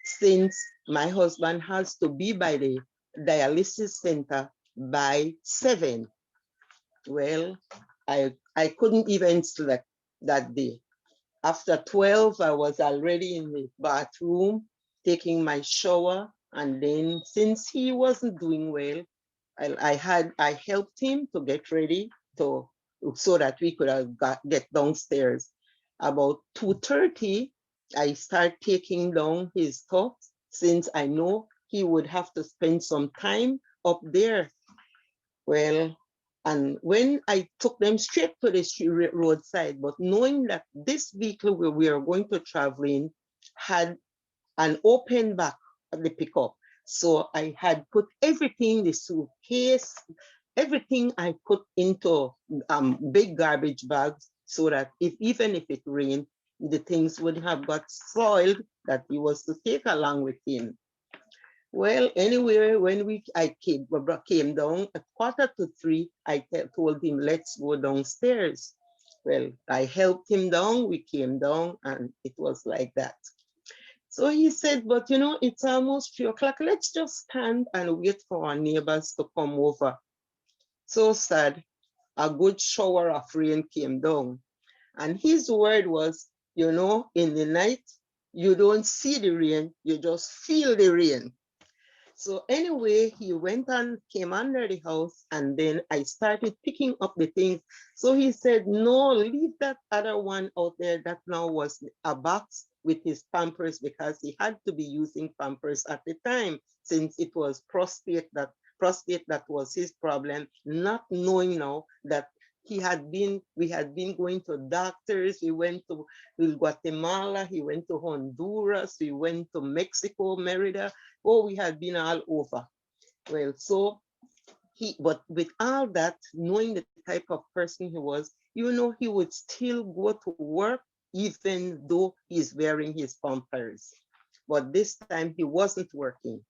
since my husband has to be by the dialysis center by 7. Well, I couldn't even sleep that day. After 12, I was already in the bathroom taking my shower. And then since he wasn't doing well, I helped him to get ready so that we could have get downstairs. About 2:30, I start taking down his stuff since I know he would have to spend some time up there. Well, and when I took them straight to the roadside, but knowing that this vehicle where we are going to travel in had an open back of the pickup. So I had put everything, the suitcase, everything I put into big garbage bags so that even if it rained, the things would have got soiled that he was to take along with him. Well, anyway, when I came down at 2:45, I told him, let's go downstairs. Well, I helped him down, we came down, and it was like that. So he said, but it's almost 3 o'clock. Let's just stand and wait for our neighbors to come over. So sad. A good shower of rain came down. And his word was, in the night, you don't see the rain, you just feel the rain. So anyway, he went and came under the house, and then I started picking up the things. So he said, no, leave that other one out there. That now was a box with his Pampers, because he had to be using Pampers at the time, since it was prostate that was his problem, not knowing now that we had been going to doctors. We went to Guatemala, he went to Honduras, we went to Mexico, Merida. Oh, we had been all over. Well, so but with all that, knowing the type of person he was, he would still go to work even though he's wearing his Pampers. But this time he wasn't working.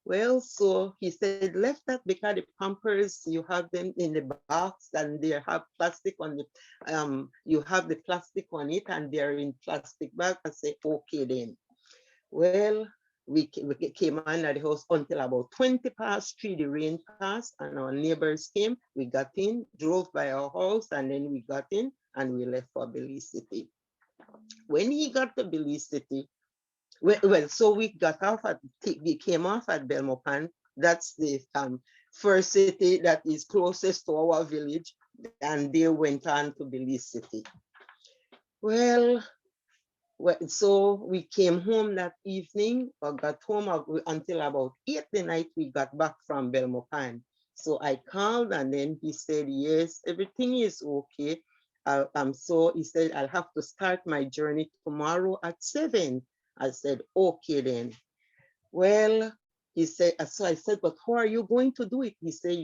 Well, so he said, left that because the Pampers, you have them in the box and they have plastic on you have the plastic on it and they're in plastic bag. I say, okay then. Well, we came under the house until about 3:20. The rain passed and our neighbors came. We got in, drove by our house, and then we got in and we left for Belize City. When he got to Belize City, well, so we came off at Belmopan. That's the first city that is closest to our village, and they went on to Belize City. Well, so we came home that evening, or got home until about 8 the night we got back from Belmopan. So I called and then he said, yes, everything is okay. So he said, I'll have to start my journey tomorrow at 7. I said, okay then. Well, he said, so I said, but how are you going to do it? He said,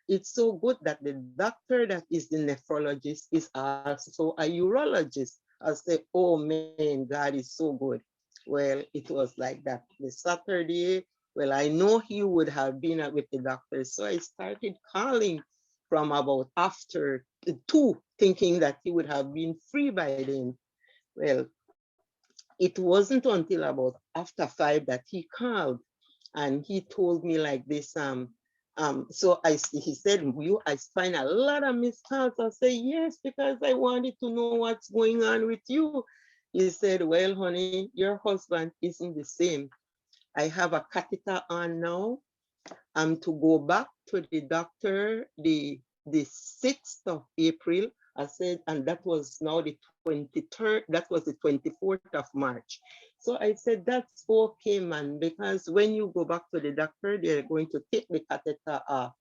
it's so good that the doctor that is the nephrologist is also a urologist. I said, oh man, God is so good. Well, it was like that. The Saturday, well, I know he would have been with the doctor. So I started calling from about after 2, thinking that he would have been free by then. Well, it wasn't until about after 5 that he called and he told me like this, so he said, I find a lot of missed calls. I say, yes, because I wanted to know what's going on with you. He said, well, honey, your husband isn't the same. I have a catheter on now. I'm to go back to the doctor the 6th of April. I said, and that was now the 23rd, that was the 24th of March. So I said, that's okay, man, because when you go back to the doctor, they're going to take the catheter off.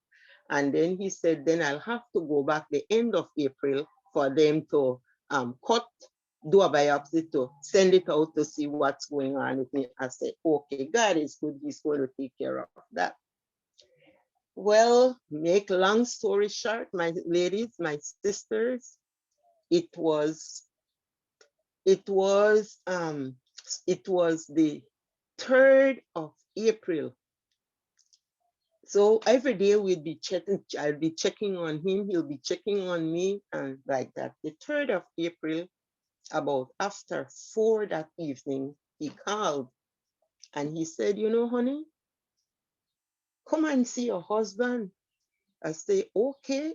And then he said, then I'll have to go back the end of April for them to do a biopsy to send it out to see what's going on with me. I said, okay, God is good. He's going to take care of that. Well, make long story short, my ladies, my sisters, it was the 3rd of April. So every day we'd be checking, I'll be checking on him, he'll be checking on me, and like that. The 3rd of April, about after 4 that evening, he called And he said, you know, honey, come and see your husband. I say, okay.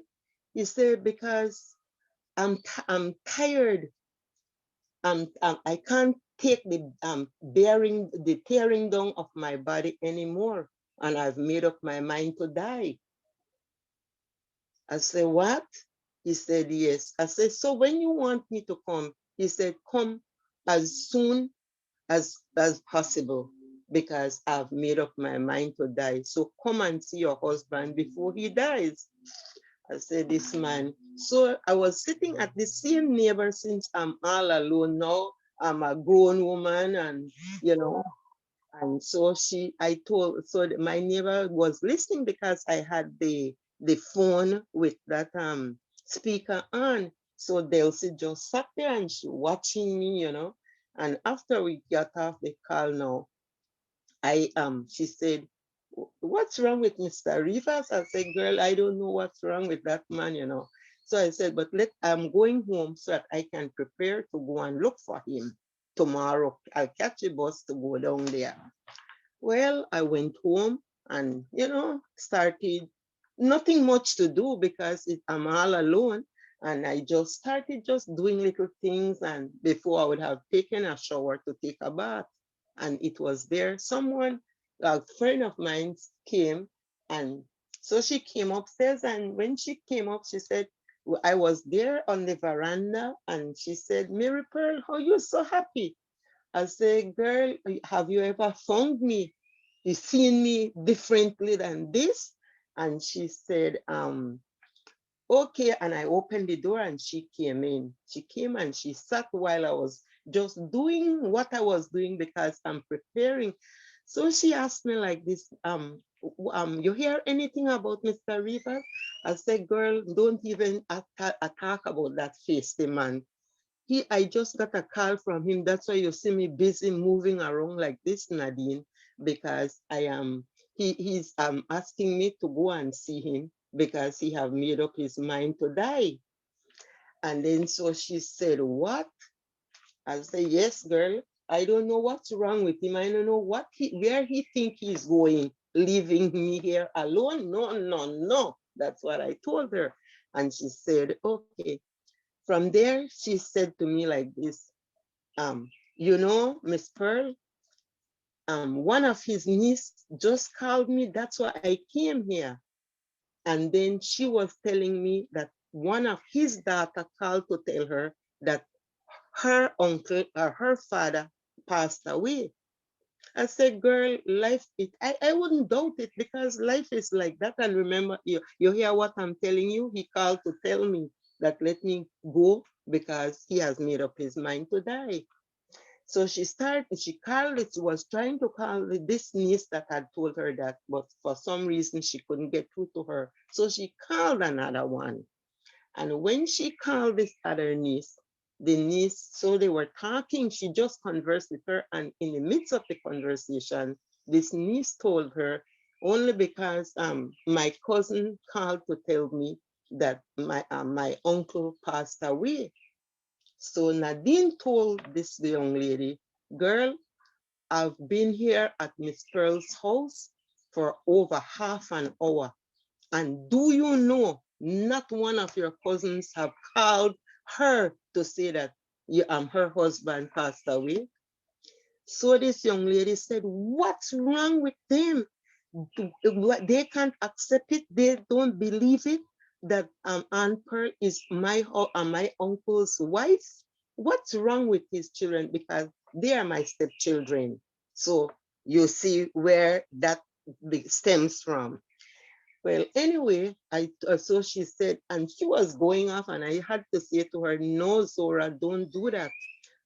He said, because I'm tired. I can't take the the tearing down of my body anymore. And I've made up my mind to die. I said, what? He said, yes. I said, so when you want me to come? He said, come as soon as possible, because I've made up my mind to die. So come and see your husband before he dies. I said, this man. So I was sitting at the same neighbor since I'm all alone now. I'm a grown woman, and you know, and so my neighbor was listening because I had the phone with that speaker on. So Delcy just sat there and she watching me, you know. And after we got off the call now, she said, what's wrong with Mr. Rivers? I said, girl, I don't know what's wrong with that man, you know. So I said, but I'm going home so that I can prepare to go and look for him tomorrow. I'll catch a bus to go down there. Well, I went home and, you know, started nothing much to do because I'm all alone. And I just started just doing little things. And before I would have taken a shower to take a bath. And it was there. Someone, a friend of mine came, and so she came upstairs. And when she came up, she said, I was there on the veranda. And she said, Mary Pearl, how you so happy? I say, girl, have you ever found me? You seen me differently than this? And she said, okay. And I opened the door and she came in. She came and she sat while I was just doing what I was doing because I'm preparing. So she asked me like this, you hear anything about Mr. Rivers? I said, girl, don't even talk about that feisty man. I just got a call from him. That's why you see me busy moving around like this, Nadine, because he's asking me to go and see him because he have made up his mind to die. And then so she said, what? I said, yes, girl. I don't know what's wrong with him. I don't know where he think he's going, leaving me here alone. No, no, no. That's what I told her. And she said, okay. From there, she said to me like this, you know, Miss Pearl, one of his niece just called me. That's why I came here. And then she was telling me that one of his daughter called to tell her that her uncle or her father passed away. I said, girl, I wouldn't doubt it because life is like that. And remember, you hear what I'm telling you? He called to tell me that let me go because he has made up his mind to die. So she called it, she was trying to call this niece that had told her that, but for some reason she couldn't get through to her. So she called another one. And when she called this other niece, the niece, so they were talking, she just conversed with her. And in the midst of the conversation, this niece told her, only because my cousin called to tell me that my uncle passed away. So Nadine told this young lady, girl, I've been here at Miss Pearl's house for over half an hour. And do you know, not one of your cousins have called her to say that her husband passed away. So this young lady said, what's wrong with them? They can't accept it. They don't believe it that Aunt Pearl is my uncle's wife. What's wrong with his children? Because they are my stepchildren. So you see where that stems from. Well, anyway, so she said, and she was going off, and I had to say to her, no, Zora, don't do that.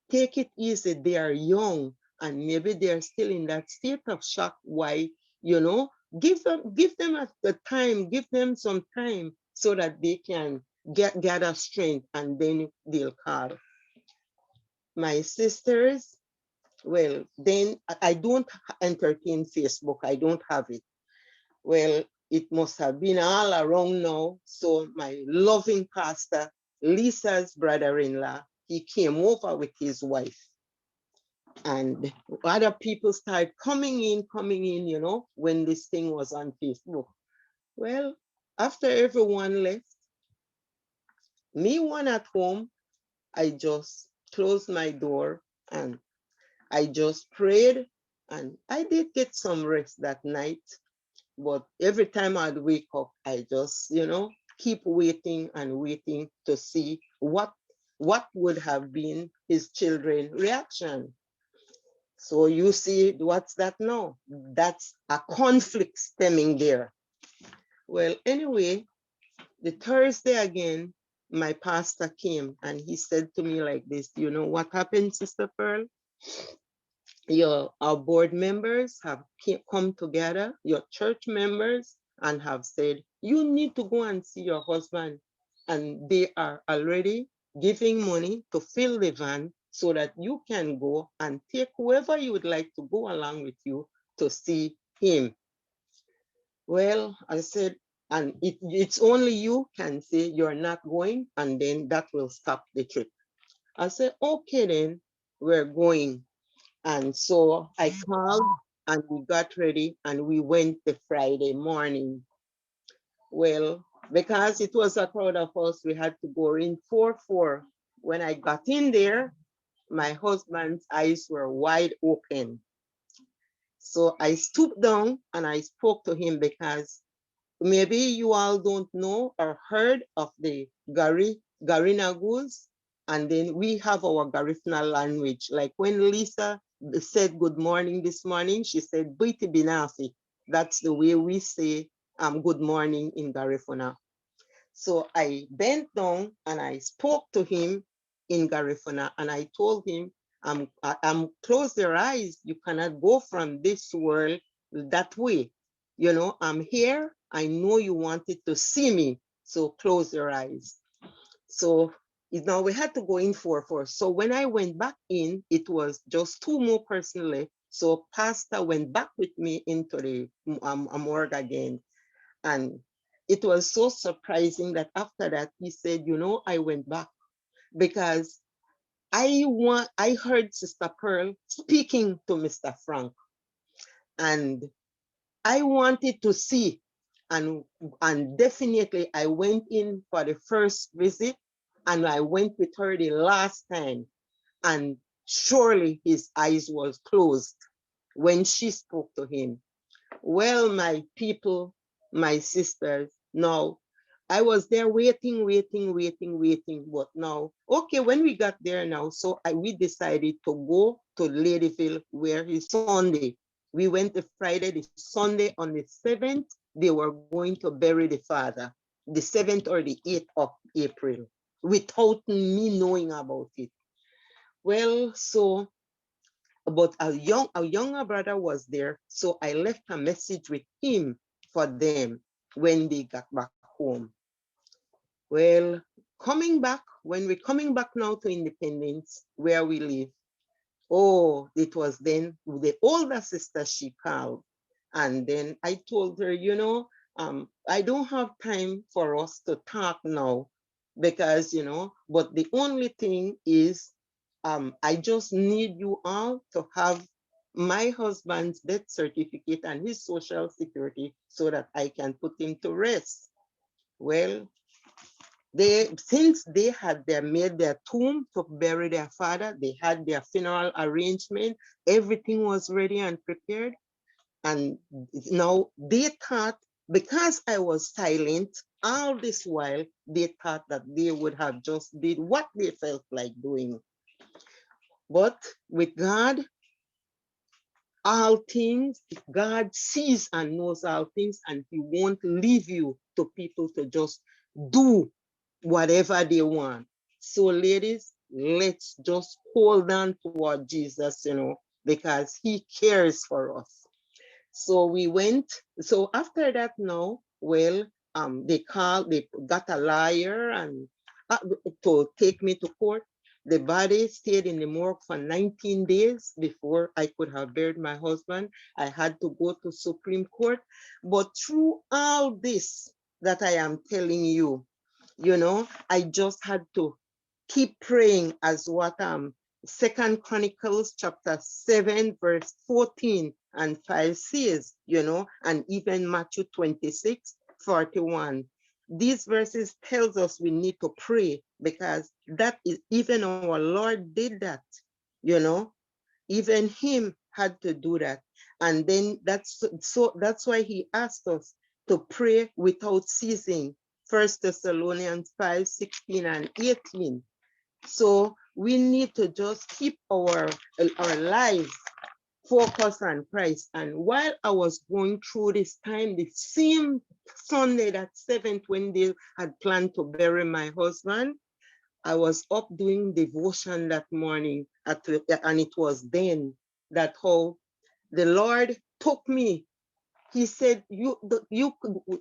Take it easy. They are young, and maybe they're still in that state of shock. Why, you know, give them the time, give them some time so that they can gather strength, and then they'll call. My sisters, well, then I don't entertain Facebook. I don't have it. Well, it must have been all around now. So my loving pastor, Lisa's brother-in-law, he came over with his wife. And other people started coming in, when this thing was on Facebook. Well, after everyone left, me one at home, I just closed my door and I just prayed, and I did get some rest that night. But every time I'd wake up, I just, keep waiting and waiting to see what would have been his children reaction. So you see, what's that now? That's a conflict stemming there. Well, anyway, the Thursday again, my pastor came and he said to me like this, you know what happened, Sister Pearl? Our board members have come together, your church members, and have said, you need to go and see your husband. And they are already giving money to fill the van so that you can go and take whoever you would like to go along with you to see him. Well, I said, and it's only you can say you're not going, and then that will stop the trip. I said, okay, then we're going. And so I called and we got ready and we went the Friday morning. Well, because it was a crowd of us, we had to go in 4-4. When I got in there, my husband's eyes were wide open. So I stooped down and I spoke to him because maybe you all don't know or heard of the Garinagus, and then we have our Garifuna language. Like when Lisa said good morning this morning, she said Biti Binafi. That's the way we say good morning in Garifuna. So I bent down and I spoke to him in Garifuna and I told him, close your eyes. You cannot go from this world that way. I'm here. I know you wanted to see me. So close your eyes. So now we had to go in 4-4. So when I went back in, it was just 2 more persons left. So Pastor went back with me into the morgue again. And it was so surprising that after that, he said, I went back because I heard Sister Pearl speaking to Mr. Frank, and I wanted to see, and definitely I went in for the first visit, and I went with her the last time, and surely his eyes was closed when she spoke to him. Well, my people, my sisters, now I was there waiting, but now, okay, when we got there now, so we decided to go to Ladyville where it's Sunday. We went the Friday, the Sunday on the 7th, they were going to bury the father, the 7th or the 8th of April, without me knowing about it. Well, so but a younger brother was there, so I left a message with him for them when they got back home. Well, when we're coming back now to Independence, where we live, oh, it was then the older sister she called, and then I told her, I don't have time for us to talk now because, but the only thing is, I just need you all to have my husband's death certificate and his social security so that I can put him to rest. Well, since they had made their tomb to bury their father, they had their funeral arrangement, everything was ready and prepared. And now they thought, because I was silent all this while, they thought that they would have just did what they felt like doing. But with God, all things, God sees and knows all things, and he won't leave you to people to just do whatever they want. So ladies, let's just hold on toward Jesus, because he cares for us. So we went, so after that now, well, they got a lawyer and to take me to court. The body stayed in the morgue for 19 days before I could have buried my husband. I had to go to Supreme Court. But through all this that I am telling you, I just had to keep praying as what Second Chronicles chapter 7, verse 14 and 5 says, and even Matthew 26, 41. These verses tells us we need to pray, because that is, even our Lord did that, even him had to do that. And then that's why he asked us to pray without ceasing. 1 Thessalonians 5, 16 and 18. So we need to just keep our lives focused on Christ. And while I was going through this time, the same Sunday, that 7th, when they had planned to bury my husband, I was up doing devotion that morning, and it was then that how the Lord took me. He said,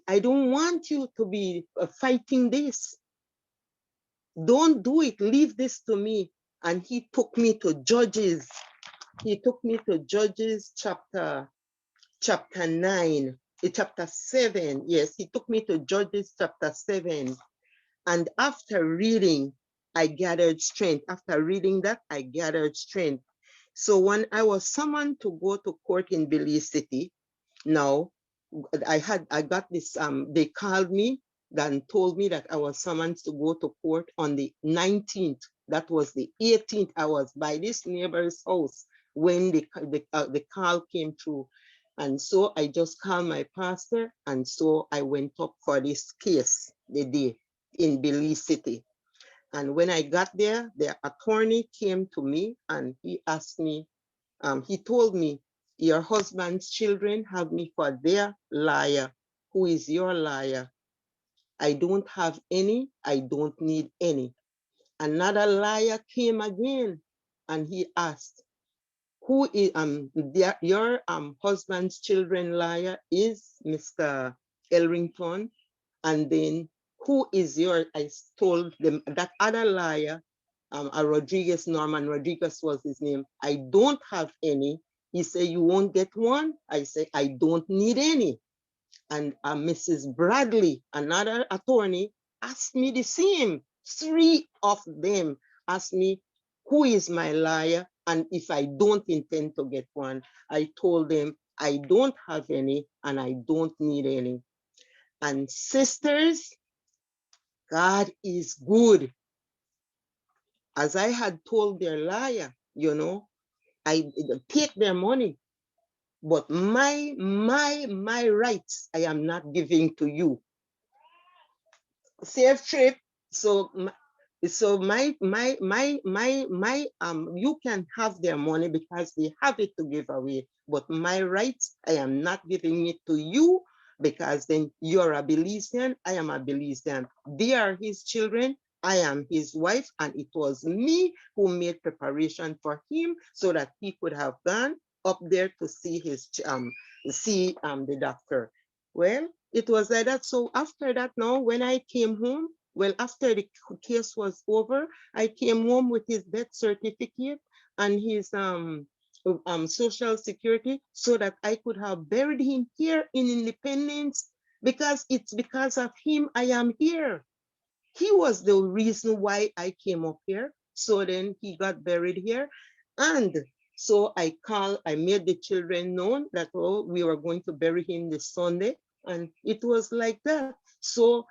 I don't want you to be fighting this. Don't do it. Leave this to me. And he took me to Judges. He took me to Judges chapter 9, chapter 7. Yes, he took me to Judges chapter 7. And after reading, I gathered strength. After reading that, I gathered strength. So when I was summoned to go to court in Belize City, now I got this, they called me and told me that I was summoned to go to court on the 19th. That was the 18th. I was by this neighbor's house when the call came through. And so I just called my pastor, and so I went up for this case the day in Belize City. And when I got there, the attorney came to me and he asked me, he told me, your husband's children have me for their liar. Who is your liar? I don't have any. I don't need any. Another liar came again, and he asked, who is your husband's children liar is Mr. Elrington? And then who is your, I told them that other liar, Norman Rodriguez was his name. I don't have any. He said, you won't get one. I say, I don't need any. And Mrs. Bradley, another attorney, asked me the same. 3 of them asked me, who is my liar? And if I don't intend to get one, I told them, I don't have any and I don't need any. And sisters, God is good. As I had told their liar, I take their money, but my rights, I am not giving to you. Safe trip. So you can have their money because they have it to give away, but my rights, I am not giving it to you, because then you're a Belizean, I am a Belizean. They are his children, I am his wife, and it was me who made preparation for him so that he could have gone up there to see the doctor. Well, it was like that. So after that, now when I came home, well, after the case was over, I came home with his death certificate and his social security, so that I could have buried him here in Independence, because it's because of him I am here. He was the reason why I came up here. So then he got buried here. And so I made the children known that, oh, we were going to bury him this Sunday. And it was like that. So,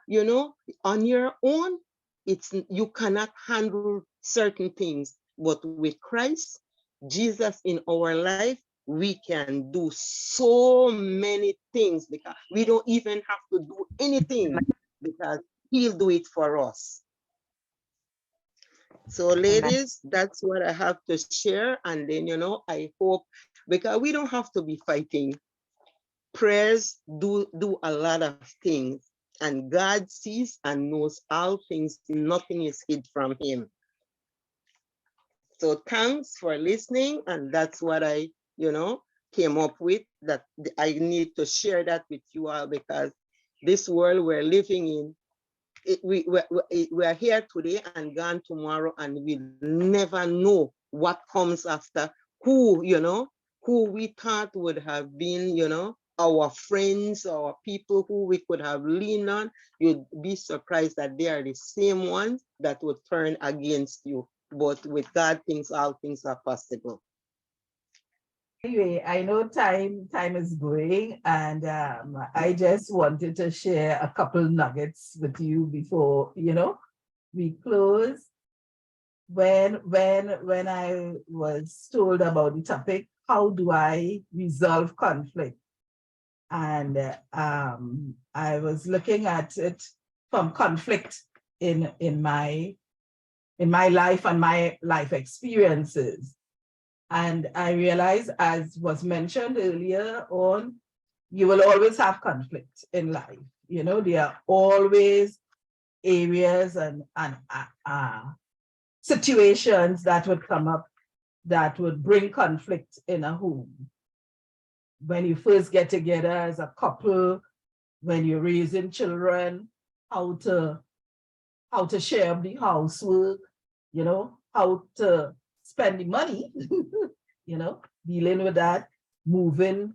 on your own, you cannot handle certain things. But with Christ, Jesus in our life, we can do so many things, because we don't even have to do anything, because he'll do it for us. So ladies, that's what I have to share. And then, I hope, because we don't have to be fighting. Prayers do a lot of things, and God sees and knows all things. Nothing is hid from him. So thanks for listening. And that's what I, came up with, that I need to share that with you all, because this world we're living in, we are here today and gone tomorrow, and we never know what comes after. Who we thought would have been, our friends, our people who we could have leaned on, you'd be surprised that they are the same ones that would turn against you. but with God, all things are possible. Anyway, I know time is going, and I just wanted to share a couple nuggets with you before we close. When I was told about the topic, how do I resolve conflict? And I was looking at it from conflict in my life and my life experiences. And I realized, as was mentioned earlier on, you will always have conflict in life. There are always areas and situations that would come up that would bring conflict in a home. When you first get together as a couple, when you're raising children, how to share up the housework, how to spend the money, dealing with that, moving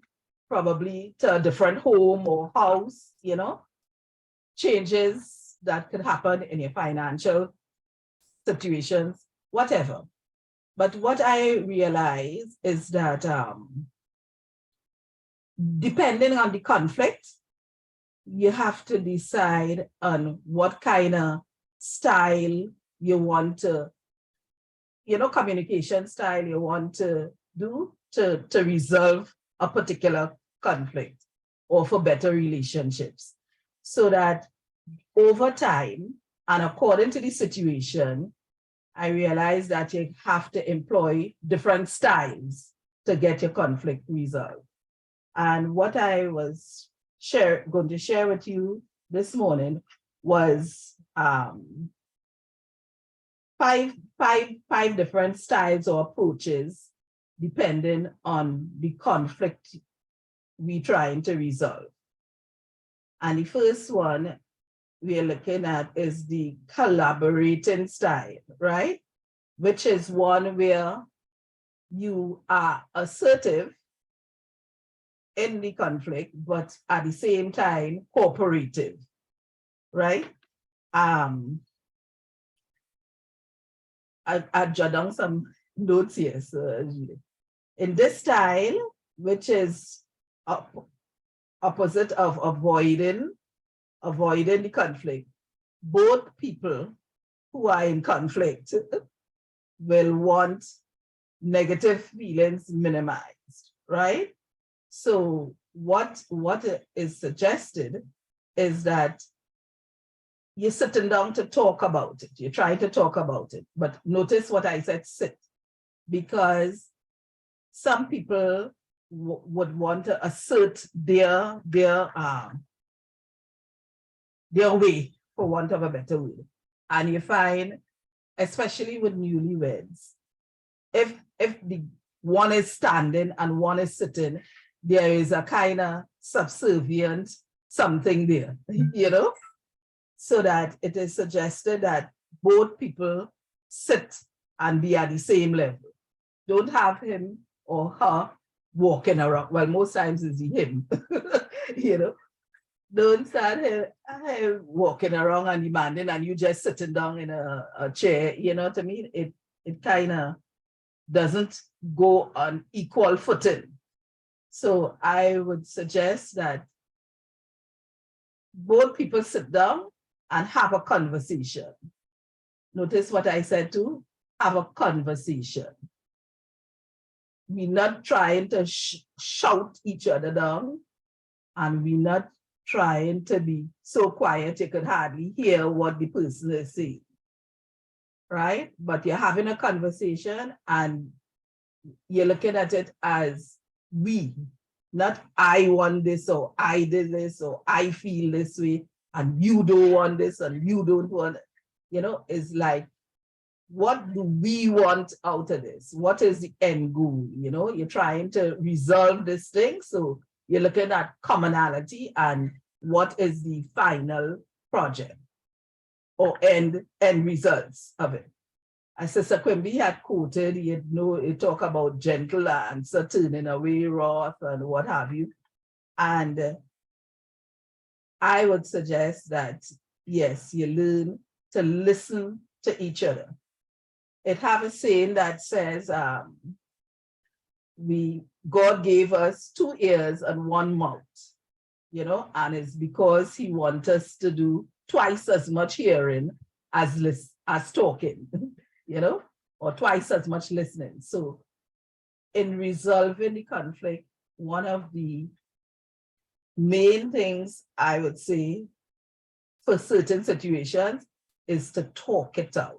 probably to a different home or house, changes that could happen in your financial situations, whatever. But what I realize is that depending on the conflict, you have to decide on what kind of style you want to, communication style you want to do to resolve a particular conflict or for better relationships. So that over time and according to the situation, I realized that you have to employ different styles to get your conflict resolved. And what I was going to share with you this morning was five different styles or approaches depending on the conflict we're trying to resolve. And the first one we're looking at is the collaborating style, right? Which is one where you are assertive in the conflict, but at the same time, cooperative, right? I jot down some notes here. So in this style, which is opposite of avoiding the conflict, both people who are in conflict will want negative feelings minimized, right? So what is suggested is that you're sitting down to talk about it. You're trying to talk about it. But notice what I said, sit, because some people would want to assert their way, for want of a better word. And you find, especially with newlyweds, if the one is standing and one is sitting, there is a kind of subservient something there, so that it is suggested that both people sit and be at the same level. Don't have him or her walking around. Well, most times it's him, Don't start him walking around and demanding and you just sitting down in a chair, you know what I mean? It kind of doesn't go on equal footing. So I would suggest that both people sit down and have a conversation. Notice what I said too, have a conversation. We're not trying to shout each other down, and we're not trying to be so quiet you could hardly hear what the person is saying, right? But you're having a conversation and you're looking at it as we, not I want this or I did this or I feel this way and you don't want this and you don't want it. It's like, what do we want out of this? What is the end goal? You're trying to resolve this thing. So you're looking at commonality and what is the final project or end results of it. As Sister Quimby had quoted, it talk about gentle answer, turning away wrath and what have you. And I would suggest that, yes, you learn to listen to each other. it have a saying that says, God gave us 2 ears and 1 mouth, you know, and it's because he wants us to do twice as much hearing as talking, you know, or twice as much listening. So in resolving the conflict, one of the main things I would say for certain situations is to talk it out.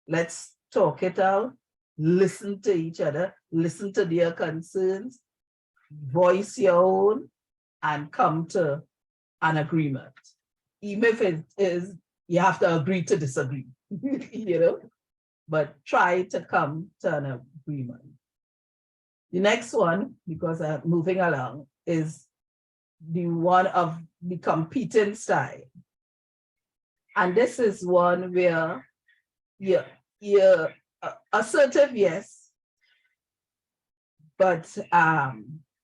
Let's talk it out, listen to each other, listen to their concerns, voice your own, and come to an agreement. Even if it is, you have to agree to disagree, you know, but try to come to an agreement. The next one, because I'm moving along, is the one of the competing style. And this is one where you're assertive, yes, but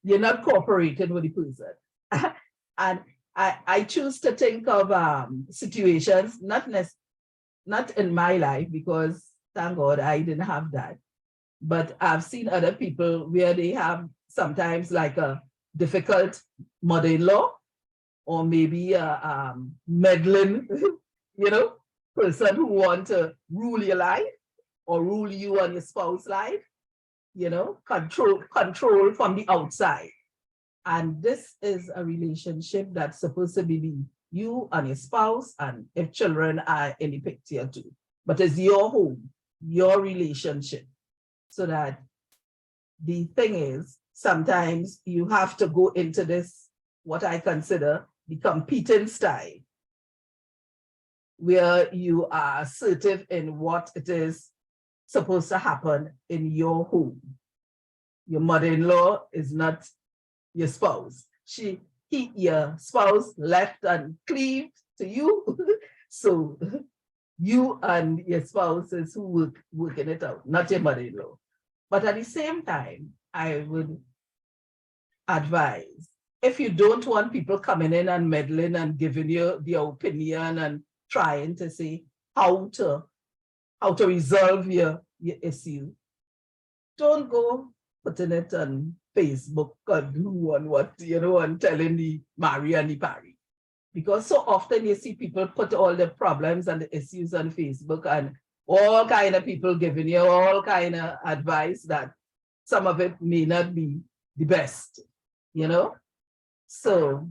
you're not cooperating with the person. And I choose to think of situations, not in my life, because thank God I didn't have that. But I've seen other people where they have sometimes like a difficult mother-in-law, or maybe a meddling, you know, person who want to rule your life or rule you and your spouse's life, you know, control from the outside. And this is a relationship that's supposed to be you and your spouse, and if children are in the picture too. But it's your home, your relationship. So that the thing is, sometimes you have to go into this, what I consider the competing style, where you are assertive in what it is supposed to happen in your home. Your mother-in-law is not your spouse. Your spouse left and cleaved to you. So you and your spouse is who working it out, not your mother-in-law. But at the same time, I would advise, if you don't want people coming in and meddling and giving you their opinion and trying to say how to resolve your issue, don't go putting it on Facebook and who and what, you know, and telling the Mary and the Parry. Because so often you see people put all the problems and the issues on Facebook, and all kind of people giving you all kind of advice that some of it may not be the best, you know? So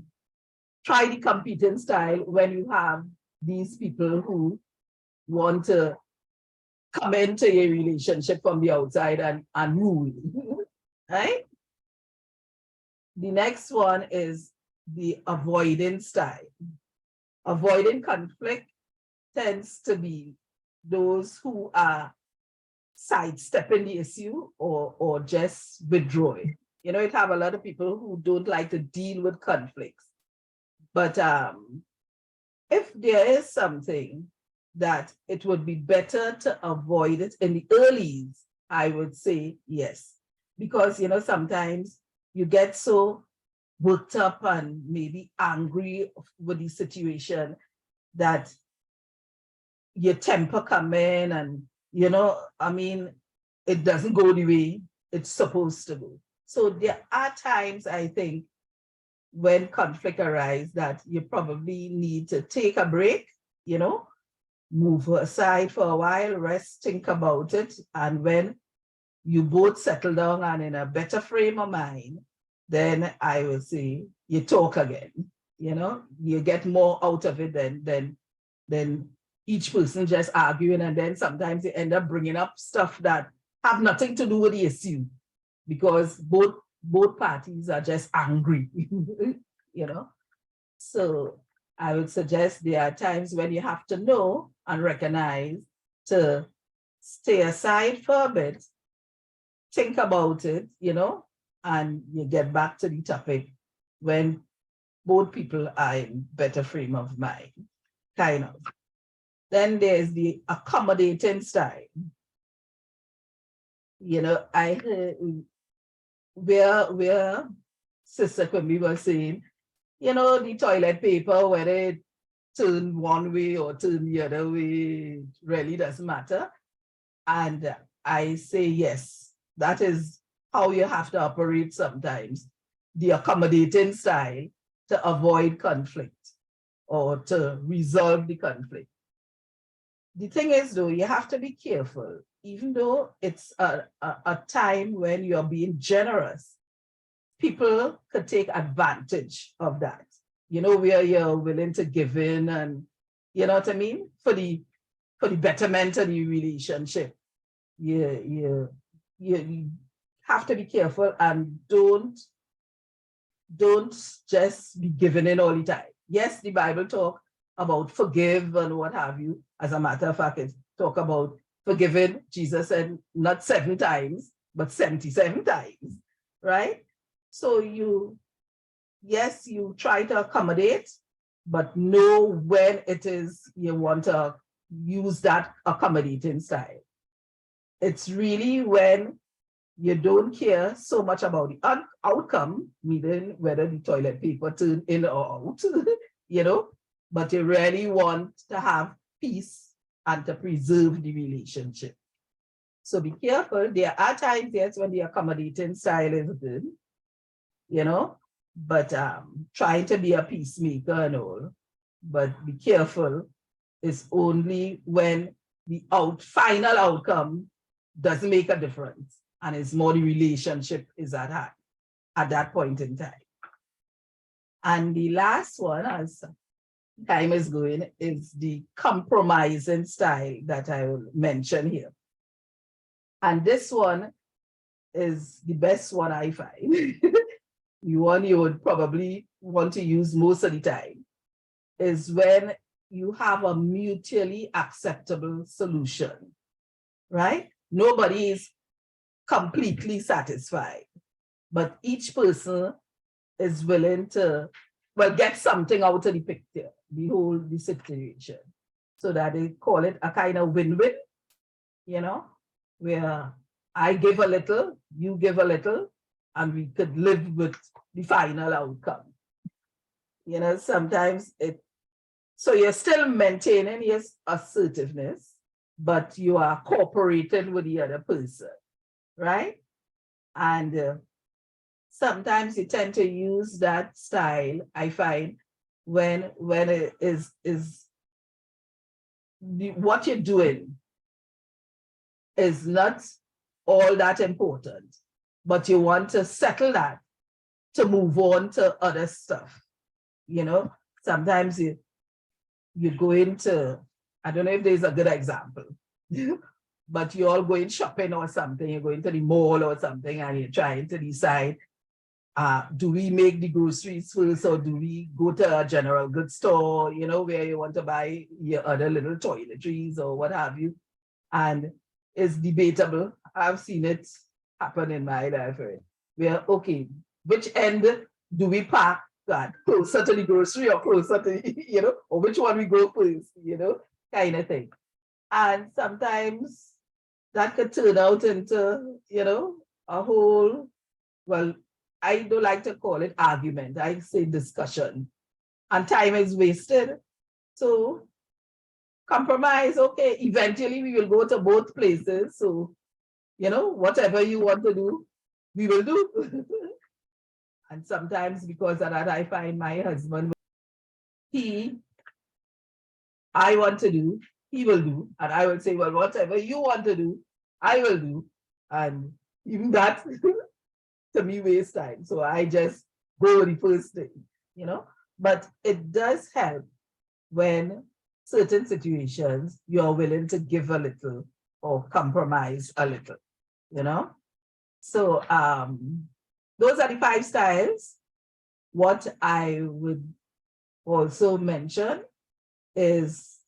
try the competing style when you have these people who want to come into a relationship from the outside and rule, right? The next one is the avoiding style. Avoiding conflict tends to be those who are sidestepping the issue or just withdrawing. You know, it have a lot of people who don't like to deal with conflicts. But if there is something that it would be better to avoid it in the earlies, I would say yes. Because, you know, sometimes you get so worked up and maybe angry with the situation that your temper come in, and, you know, I mean, it doesn't go the way it's supposed to go. So there are times, I think, when conflict arises that you probably need to take a break, you know, move aside for a while, rest, think about it. And when you both settle down and in a better frame of mind, then I will say you talk again, you know, you get more out of it than each person just arguing, and then sometimes you end up bringing up stuff that have nothing to do with the issue because both parties are just angry, you know. So I would suggest there are times when you have to know and recognize to stay aside for a bit, think about it, you know, and you get back to the topic when both people are in better frame of mind, kind of. Then there's the accommodating style. You know, I heard where Sister Kwimbi was saying, you know, the toilet paper, whether it turn one way or turn the other way, really doesn't matter. And I say, yes, that is how you have to operate sometimes, the accommodating style to avoid conflict or to resolve the conflict. The thing is, though, you have to be careful, even though it's a time when you're being generous, people could take advantage of that. You know, where you're willing to give in and, you know what I mean? For the betterment of the relationship. You have to be careful and don't just be giving in all the time. Yes, the Bible talk about forgive and what have you. As a matter of fact, it talk about forgiving. Jesus said not 7 times, but 77 times, right? So yes, you try to accommodate, but know when it is you want to use that accommodating style. It's really when you don't care so much about the outcome, meaning whether the toilet paper turn in or out, you know, but you really want to have peace and to preserve the relationship. So be careful. There are times, yes, when the accommodating style is good, you know, but trying to be a peacemaker and all, but be careful. It's only when the final outcome doesn't make a difference, and it's more the relationship is at hand at that point in time. And the last one, as time is going, is the compromising style that I will mention here. And this one is the best one I find. The one you would probably want to use most of the time is when you have a mutually acceptable solution, right? Nobody is completely satisfied, but each person is willing to, well, get something out of the picture, the situation. So that they call it a kind of win-win, you know, where I give a little, you give a little, and we could live with the final outcome. You know, sometimes so you're still maintaining your assertiveness, but you are cooperating with the other person, right? And sometimes you tend to use that style, I find, when it is what you're doing is not all that important, but you want to settle that to move on to other stuff. You know, sometimes you go into, I don't know if there's a good example, but you're all going shopping or something, you're going to the mall or something, and you're trying to decide, do we make the groceries first, or do we go to a general goods store, you know, where you want to buy your other little toiletries or what have you. And it's debatable. I've seen it happen in my life, right? Where, okay, which end do we park that? Closer to the grocery or closer to, you know, or which one we go first, you know, kind of thing. And sometimes that could turn out into, you know, a whole, well, I don't like to call it argument, I say discussion, and time is wasted. So compromise, okay, eventually we will go to both places. So, you know, whatever you want to do, we will do. And sometimes because of that, I find my husband, I want to do, he will do. And I will say, well, whatever you want to do, I will do. And even that, to me, waste time. So I just go the first thing, you know. But it does help when certain situations you're willing to give a little or compromise a little, you know. So those are the 5 styles. What I would also mention is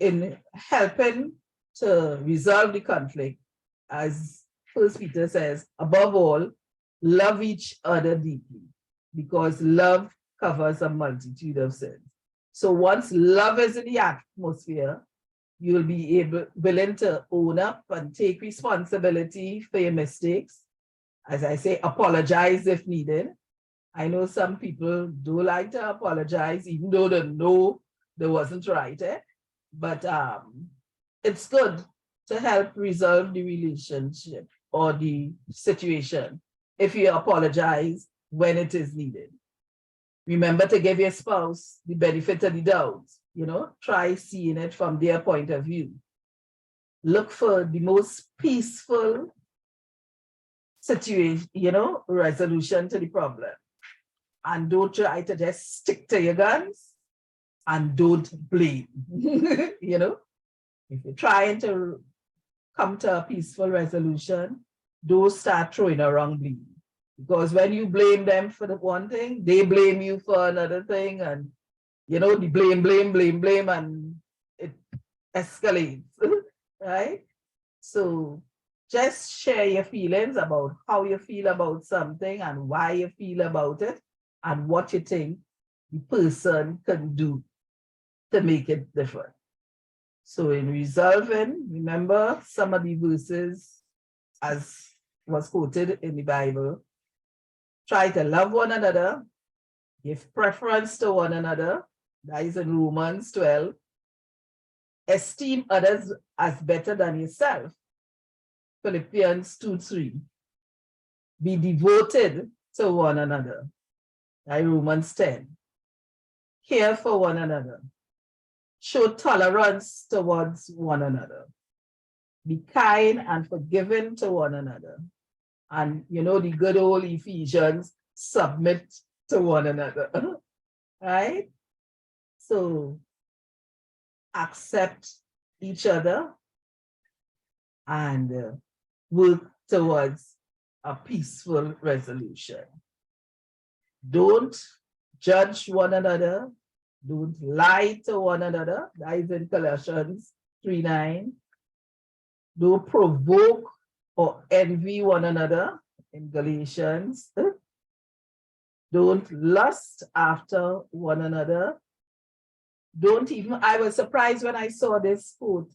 in helping to resolve the conflict, as First Peter says, above all, love each other deeply, because love covers a multitude of sins. So once love is in the atmosphere, you'll be willing to own up and take responsibility for your mistakes. As I say, apologize if needed. I know some people do like to apologize, even though they know they wasn't right. But it's good to help resolve the relationship or the situation if you apologize when it is needed. Remember to give your spouse the benefit of the doubt, try seeing it from their point of view. Look for the most peaceful situation, resolution to the problem. And don't try to just stick to your guns and don't blame, If you're trying to come to a peaceful resolution, don't start throwing around blame. Because when you blame them for the one thing, they blame you for another thing. And, the blame, and it escalates, right? So just share your feelings about how you feel about something and why you feel about it and what you think the person can do to make it different. So in resolving, remember some of the verses as was quoted in the Bible. Try to love one another, give preference to one another. That is in Romans 12. Esteem others as better than yourself. Philippians 2:3. Be devoted to one another. That is Romans 10. Care for one another. Show tolerance towards one another. Be kind and forgiving to one another. And the good old Ephesians, submit to one another, right? So accept each other and work towards a peaceful resolution. Don't judge one another. Don't lie to one another. That is in Colossians 3:9. Don't provoke or envy one another in Galatians. Don't lust after one another. Don't even, I was surprised when I saw this quote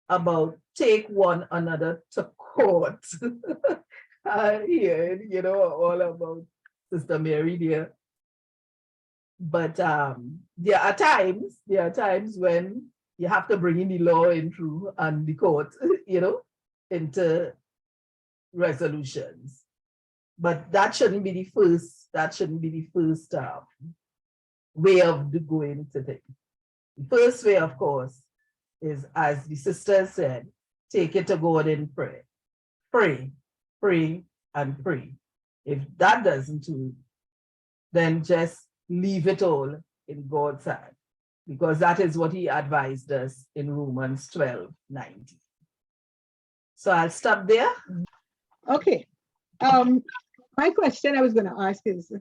about take one another to court. Here, all about Sister Mary there. But there are times when you have to bring in the law in through and the court, into resolutions. But that shouldn't be the first, way of going to things. The first way, of course, is, as the sister said, take it to God in prayer. Pray, pray, and pray. If that doesn't do, then just leave it all in God's hand, because that is what he advised us in Romans 12:19. So I'll stop there. Okay. My question I was going to ask is,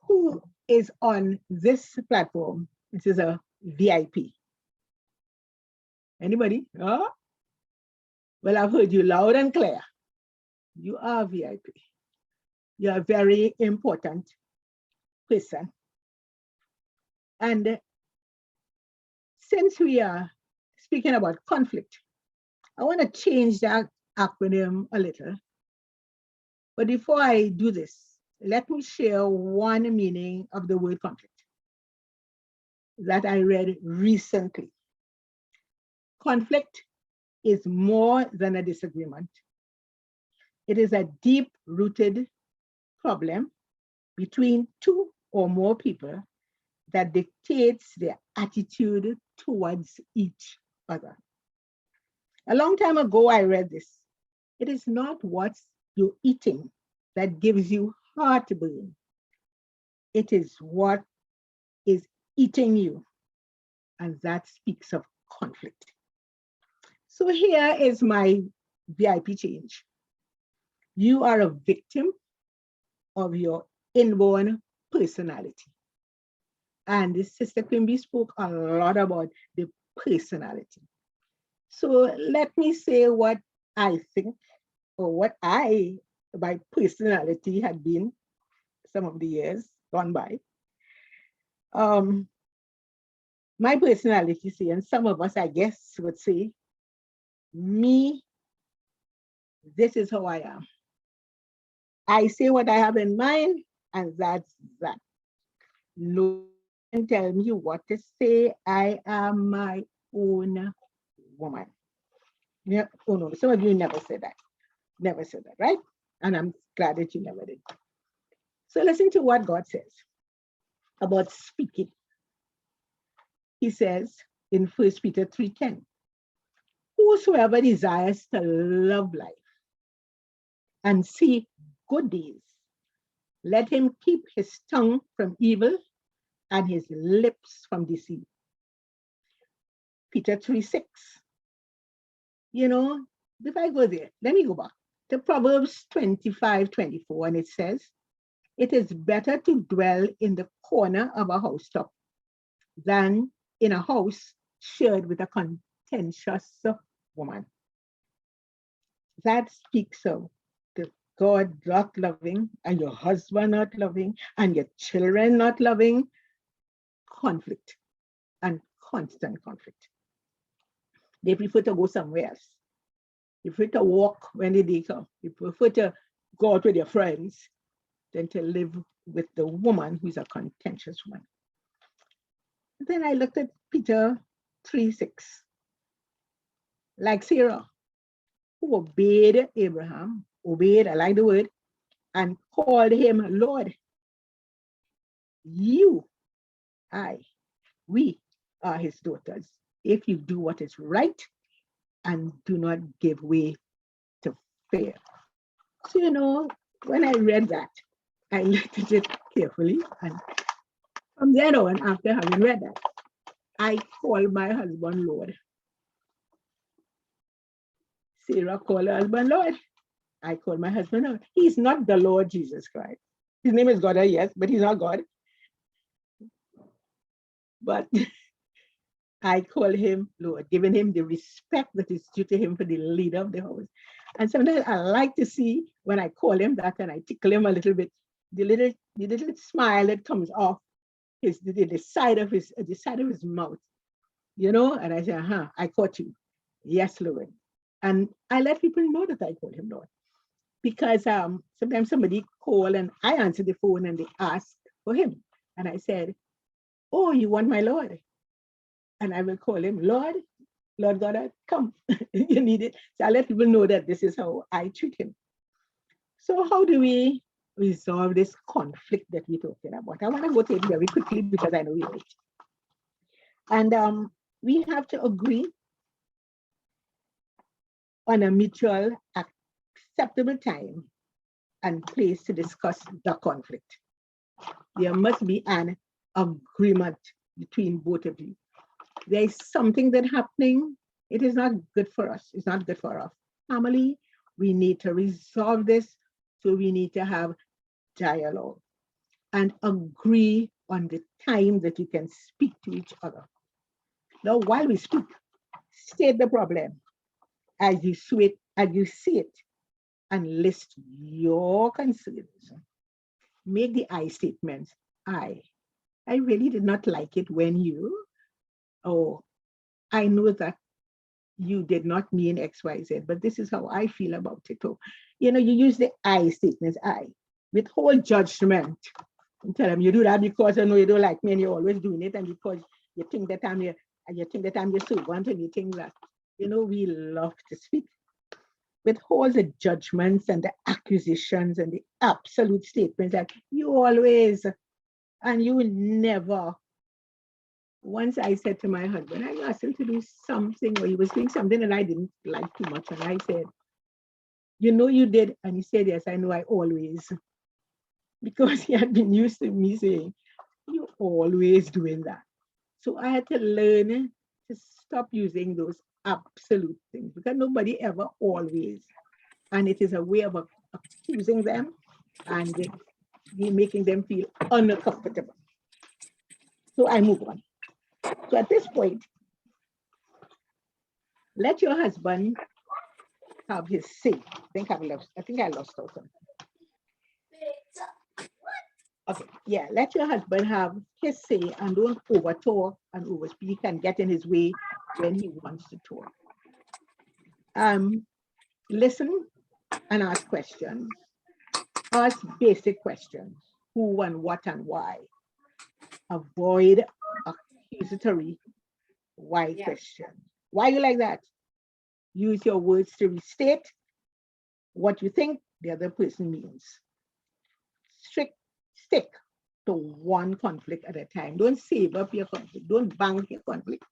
who is on this platform? This is a VIP. Anybody? Oh? Well, I've heard you loud and clear. You are VIP. You're a very important person. And since we are speaking about conflict, I want to change that acronym a little. But before I do this, let me share one meaning of the word conflict that I read recently. Conflict is more than a disagreement. It is a deep-rooted problem between two or more people that dictates their attitude towards each other. A long time ago, I read this. It is not what you're eating that gives you heartburn. It is what is eating you, and that speaks of conflict. So here is my VIP change. You are a victim of your inborn personality. And Sister Quimby spoke a lot about the personality. So let me say what I think, or what my personality had been some of the years gone by. My personality, say, and some of us, I guess, would say, me, this is how I am. I say what I have in mind, and that's that. No one can tell me what to say. I am my own woman. Yeah, oh no, some of you never said that. Never said that, right? And I'm glad that you never did. So listen to what God says about speaking. He says in 1 Peter 3:10, whosoever desires to love life and see good days, let him keep his tongue from evil and his lips from deceit. Peter 3:6. You know, if I go there, let me go back to Proverbs 25:24, and it says, it is better to dwell in the corner of a housetop than in a house shared with a contentious woman. That speaks of the God not loving, and your husband not loving, and your children not loving, conflict and constant conflict. They prefer to go somewhere else. They prefer to walk when they come. They prefer to go out with their friends than to live with the woman who's a contentious one. Then I looked at Peter 3:6. Like Sarah, who obeyed Abraham, obeyed, I like the word, and called him Lord. You, we are his daughters, if you do what is right and do not give way to fear. So, you know, when I read that, I looked at it carefully, and from then on, after having read that, I called my husband Lord. Sarah called her husband Lord. I call my husband Lord. He's not the Lord Jesus Christ. His name is God, yes, but he's not God. But I call him Lord, giving him the respect that is due to him for the leader of the house. And sometimes I like to see when I call him that and I tickle him a little bit, the little smile that comes off the side of his mouth, you know, and I say, I caught you. Yes, Lord. And I let people know that I call him Lord. Because sometimes somebody call and I answer the phone and they ask for him. And I said, oh, you want my Lord? And I will call him Lord God, come. You need it. So I let people know that this is how I treat him. So how do we resolve this conflict that we're talking about? I want to go to it very quickly because I know we're late. And we have to agree on a mutual acceptable time and place to discuss the conflict. There must be an agreement between both of you. There is something that's happening. It is not good for us. It's not good for our family. We need to resolve this. So we need to have dialogue and agree on the time that you can speak to each other. Now, while we speak, state the problem as you see it, and list your concerns. Make the I statements. I really did not like it when you, or I know that you did not mean X, Y, Z, but this is how I feel about it. Or, you know, you use the I statements, I, withhold judgment. And tell them you do that because I know you don't like me and you're always doing it, and because you think that I'm your servant, and you think that, you know, we love to speak. Withhold the judgments and the accusations and the absolute statements that you always and you will never. Once I said to my husband, I asked him to do something, or he was doing something that I didn't like too much, and I said, you know you did, and he said, yes, I know, I always, because he had been used to me saying, you're always doing that. So I had to learn to stop using those absolute things, because nobody ever always, and it is a way of accusing them and making them feel uncomfortable. So I move on. So at this point, let your husband have his say. I think I lost out something. Okay, yeah, let your husband have his say and don't overtalk and overspeak and get in his way when he wants to talk. Listen and ask questions. Ask basic questions. Who and what and why. Avoid accusatory why questions. Why you like that? Use your words to restate what you think the other person means. Stick to one conflict at a time. Don't save up your conflict. Don't bank your conflict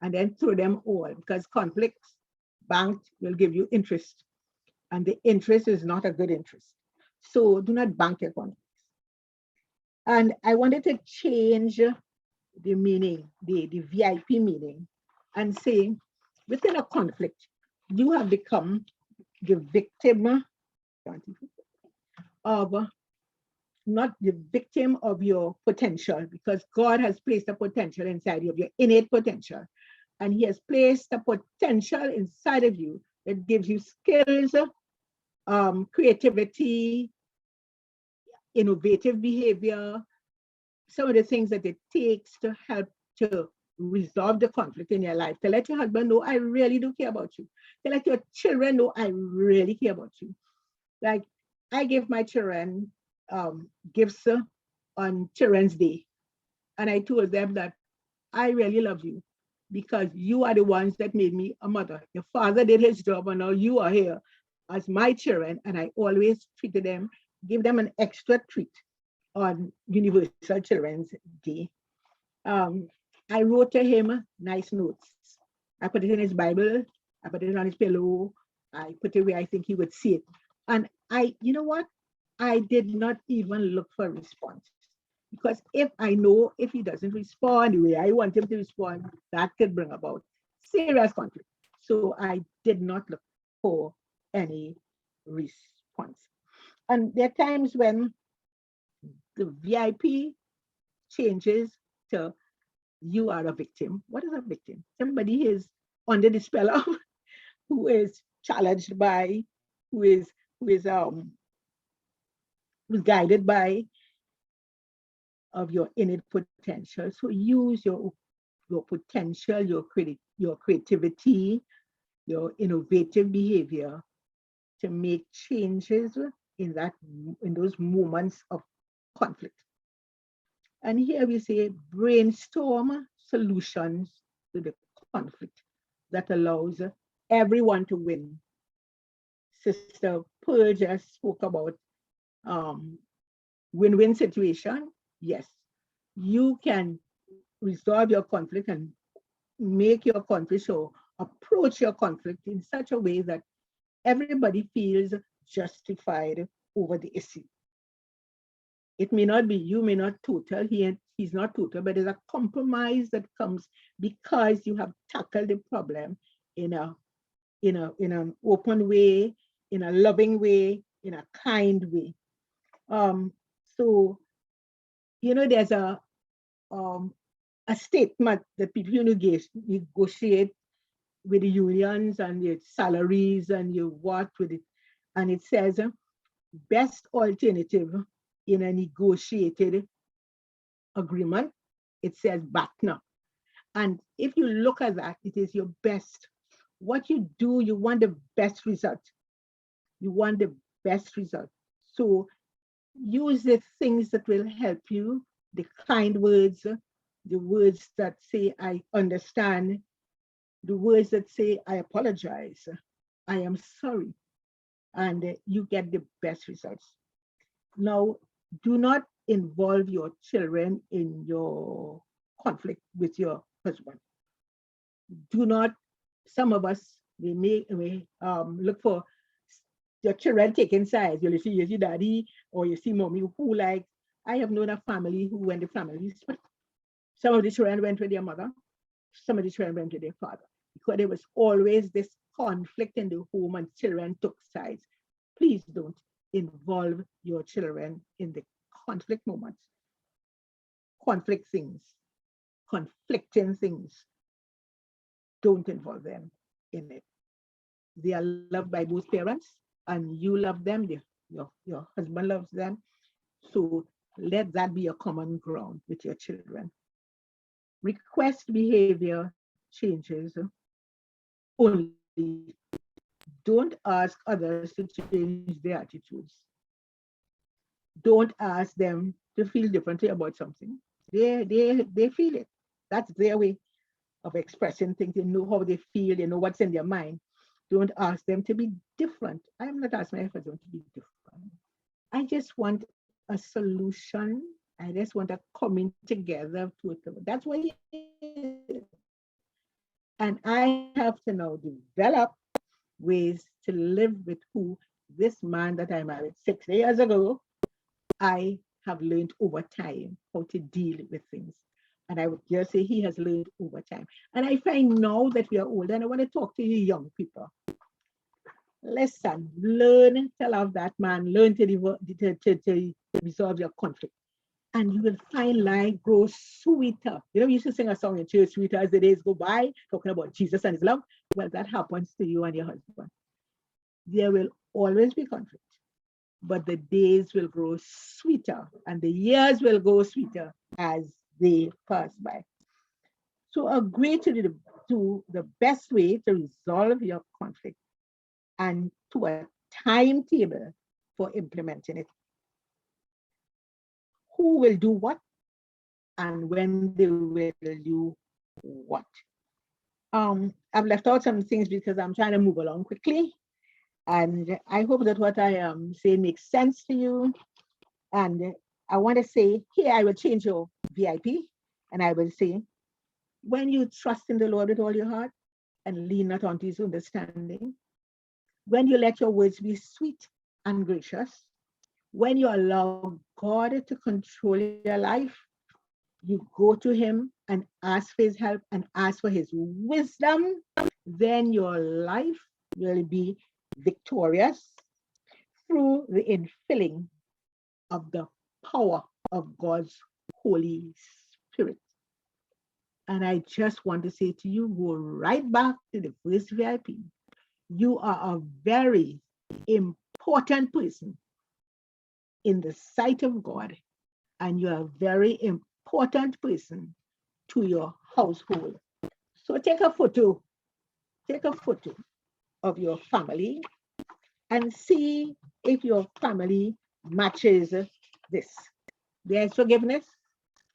and then throw them all, because conflicts banked will give you interest, and the interest is not a good interest. So do not bank your conflicts. And I wanted to change the meaning, the VIP meaning, and say within a conflict, you have become the victim of, not the victim of your potential, because God has placed a potential inside you, of your innate potential. And he has placed a potential inside of you that gives you skills, creativity, innovative behavior, some of the things that it takes to help to resolve the conflict in your life. To let your husband know, I really do care about you. To let your children know, I really care about you. Like, I give my children gifts on Children's Day. And I told them that I really love you because you are the ones that made me a mother. Your father did his job, and now you are here as my children. And I always treated them, give them an extra treat on Universal Children's Day. I wrote to him nice notes. I put it in his Bible. I put it on his pillow. I put it where I think he would see it. And you know what? I did not even look for a response, because if he doesn't respond the way I want him to respond, that could bring about serious conflict. So I did not look for any response. And there are times when the VIP changes to you are a victim. What is a victim? Somebody is under the spell of, who is challenged by, who is guided by of your innate potential. So use your potential, your creativity, your innovative behavior to make changes in those moments of conflict. And here we say brainstorm solutions to the conflict that allows everyone to win. Sister Pearl just spoke about win-win situation. Yes, you can resolve your conflict and make your conflict or approach your conflict in such a way that everybody feels justified over the issue. It may not be, you may not total, he's not total, but there's a compromise that comes because you have tackled the problem in an open way, in a loving way, in a kind way. So, there's a statement that people negotiate with the unions and the salaries and you work with it. And it says, best alternative in a negotiated agreement, it says BATNA. And if you look at that, it is your best. What you do, you want the best result. You want the best result. So use the things that will help you, the kind words, the words that say, I understand, the words that say, I apologize, I am sorry, and you get the best results. Now, do not involve your children in your conflict with your husband. Do not, some of us, we may look for your children taking sides. You see daddy or you see mommy who like, I have known a family who went to family split. Some of the children went with their mother, some of the children went with their father, because there was always this conflict in the home and children took sides. Please don't involve your children in the conflict moments. Conflicting things. Don't involve them in it. They are loved by both parents and you love them, your husband loves them. So let that be a common ground with your children. Request behavior changes only. Don't ask others to change their attitudes. Don't ask them to feel differently about something. They feel it. That's their way. of expressing things. They know how they feel, they know what's in their mind. Don't ask them to be different. I'm not asking my husband to be different. I just want a solution. I just want a coming together to it. That's what it is. And I have to now develop ways to live with who this man that I married 6 years ago, I have learned over time how to deal with things. And I would just say he has learned over time. And I find now that we are older, and I want to talk to you young people. Listen, learn to love that man, learn to resolve your conflict. And you will find life grow sweeter. You know, we used to sing a song in church, sweeter as the days go by, talking about Jesus and his love. Well, that happens to you and your husband. There will always be conflict, but the days will grow sweeter and the years will go sweeter as they pass by. So agree to the best way to resolve your conflict and to a timetable for implementing it. Who will do what and when they will do what. I've left out some things because I'm trying to move along quickly. And I hope that what I am saying makes sense to you. And I want to say, here I will change your VIP. And I will say, when you trust in the Lord with all your heart and lean not onto his understanding, when you let your words be sweet and gracious, when you allow God to control your life, you go to him and ask for his help and ask for his wisdom, then your life will be victorious through the infilling of the power of God's Holy Spirit. And I just want to say to you, go right back to the first VIP. You are a very important person in the sight of God, and you are a very important person to your household. So take a photo of your family and see if your family matches this. There's forgiveness,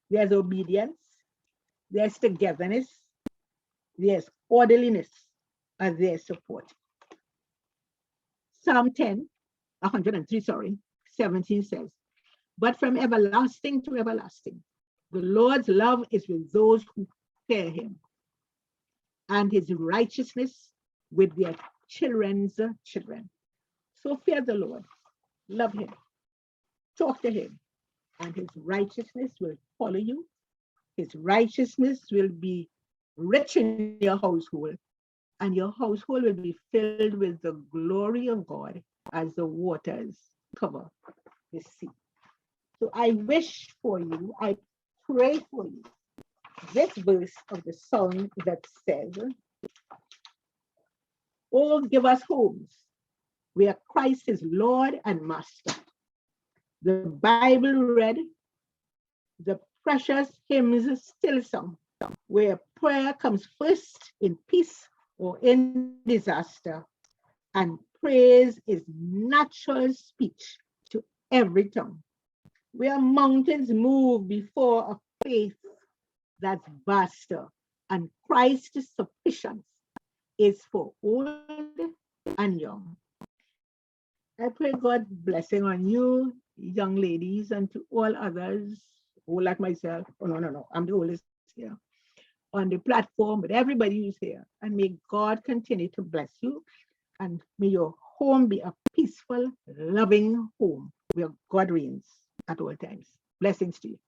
there's obedience, there's togetherness, there's orderliness, and there's support. Psalm 17 says, but from everlasting to everlasting, the Lord's love is with those who fear him, and his righteousness with their children's children. So fear the Lord, love him, talk to him, and his righteousness will follow you. His righteousness will be rich in your household, and your household will be filled with the glory of God as the waters cover the sea. So I wish for you, I pray for you, this verse of the song that says, oh, give us homes where Christ is Lord and Master. The Bible read, the precious hymns still sung, where prayer comes first in peace or in disaster, and praise is natural speech to every tongue. Where mountains move before a faith that's vaster, and Christ's sufficiency is for old and young. I pray God's blessing on you, young ladies, and to all others who like myself. Oh, no, I'm the oldest here on the platform, but everybody who's here. And may God continue to bless you, and may your home be a peaceful, loving home where God reigns at all times. Blessings to you.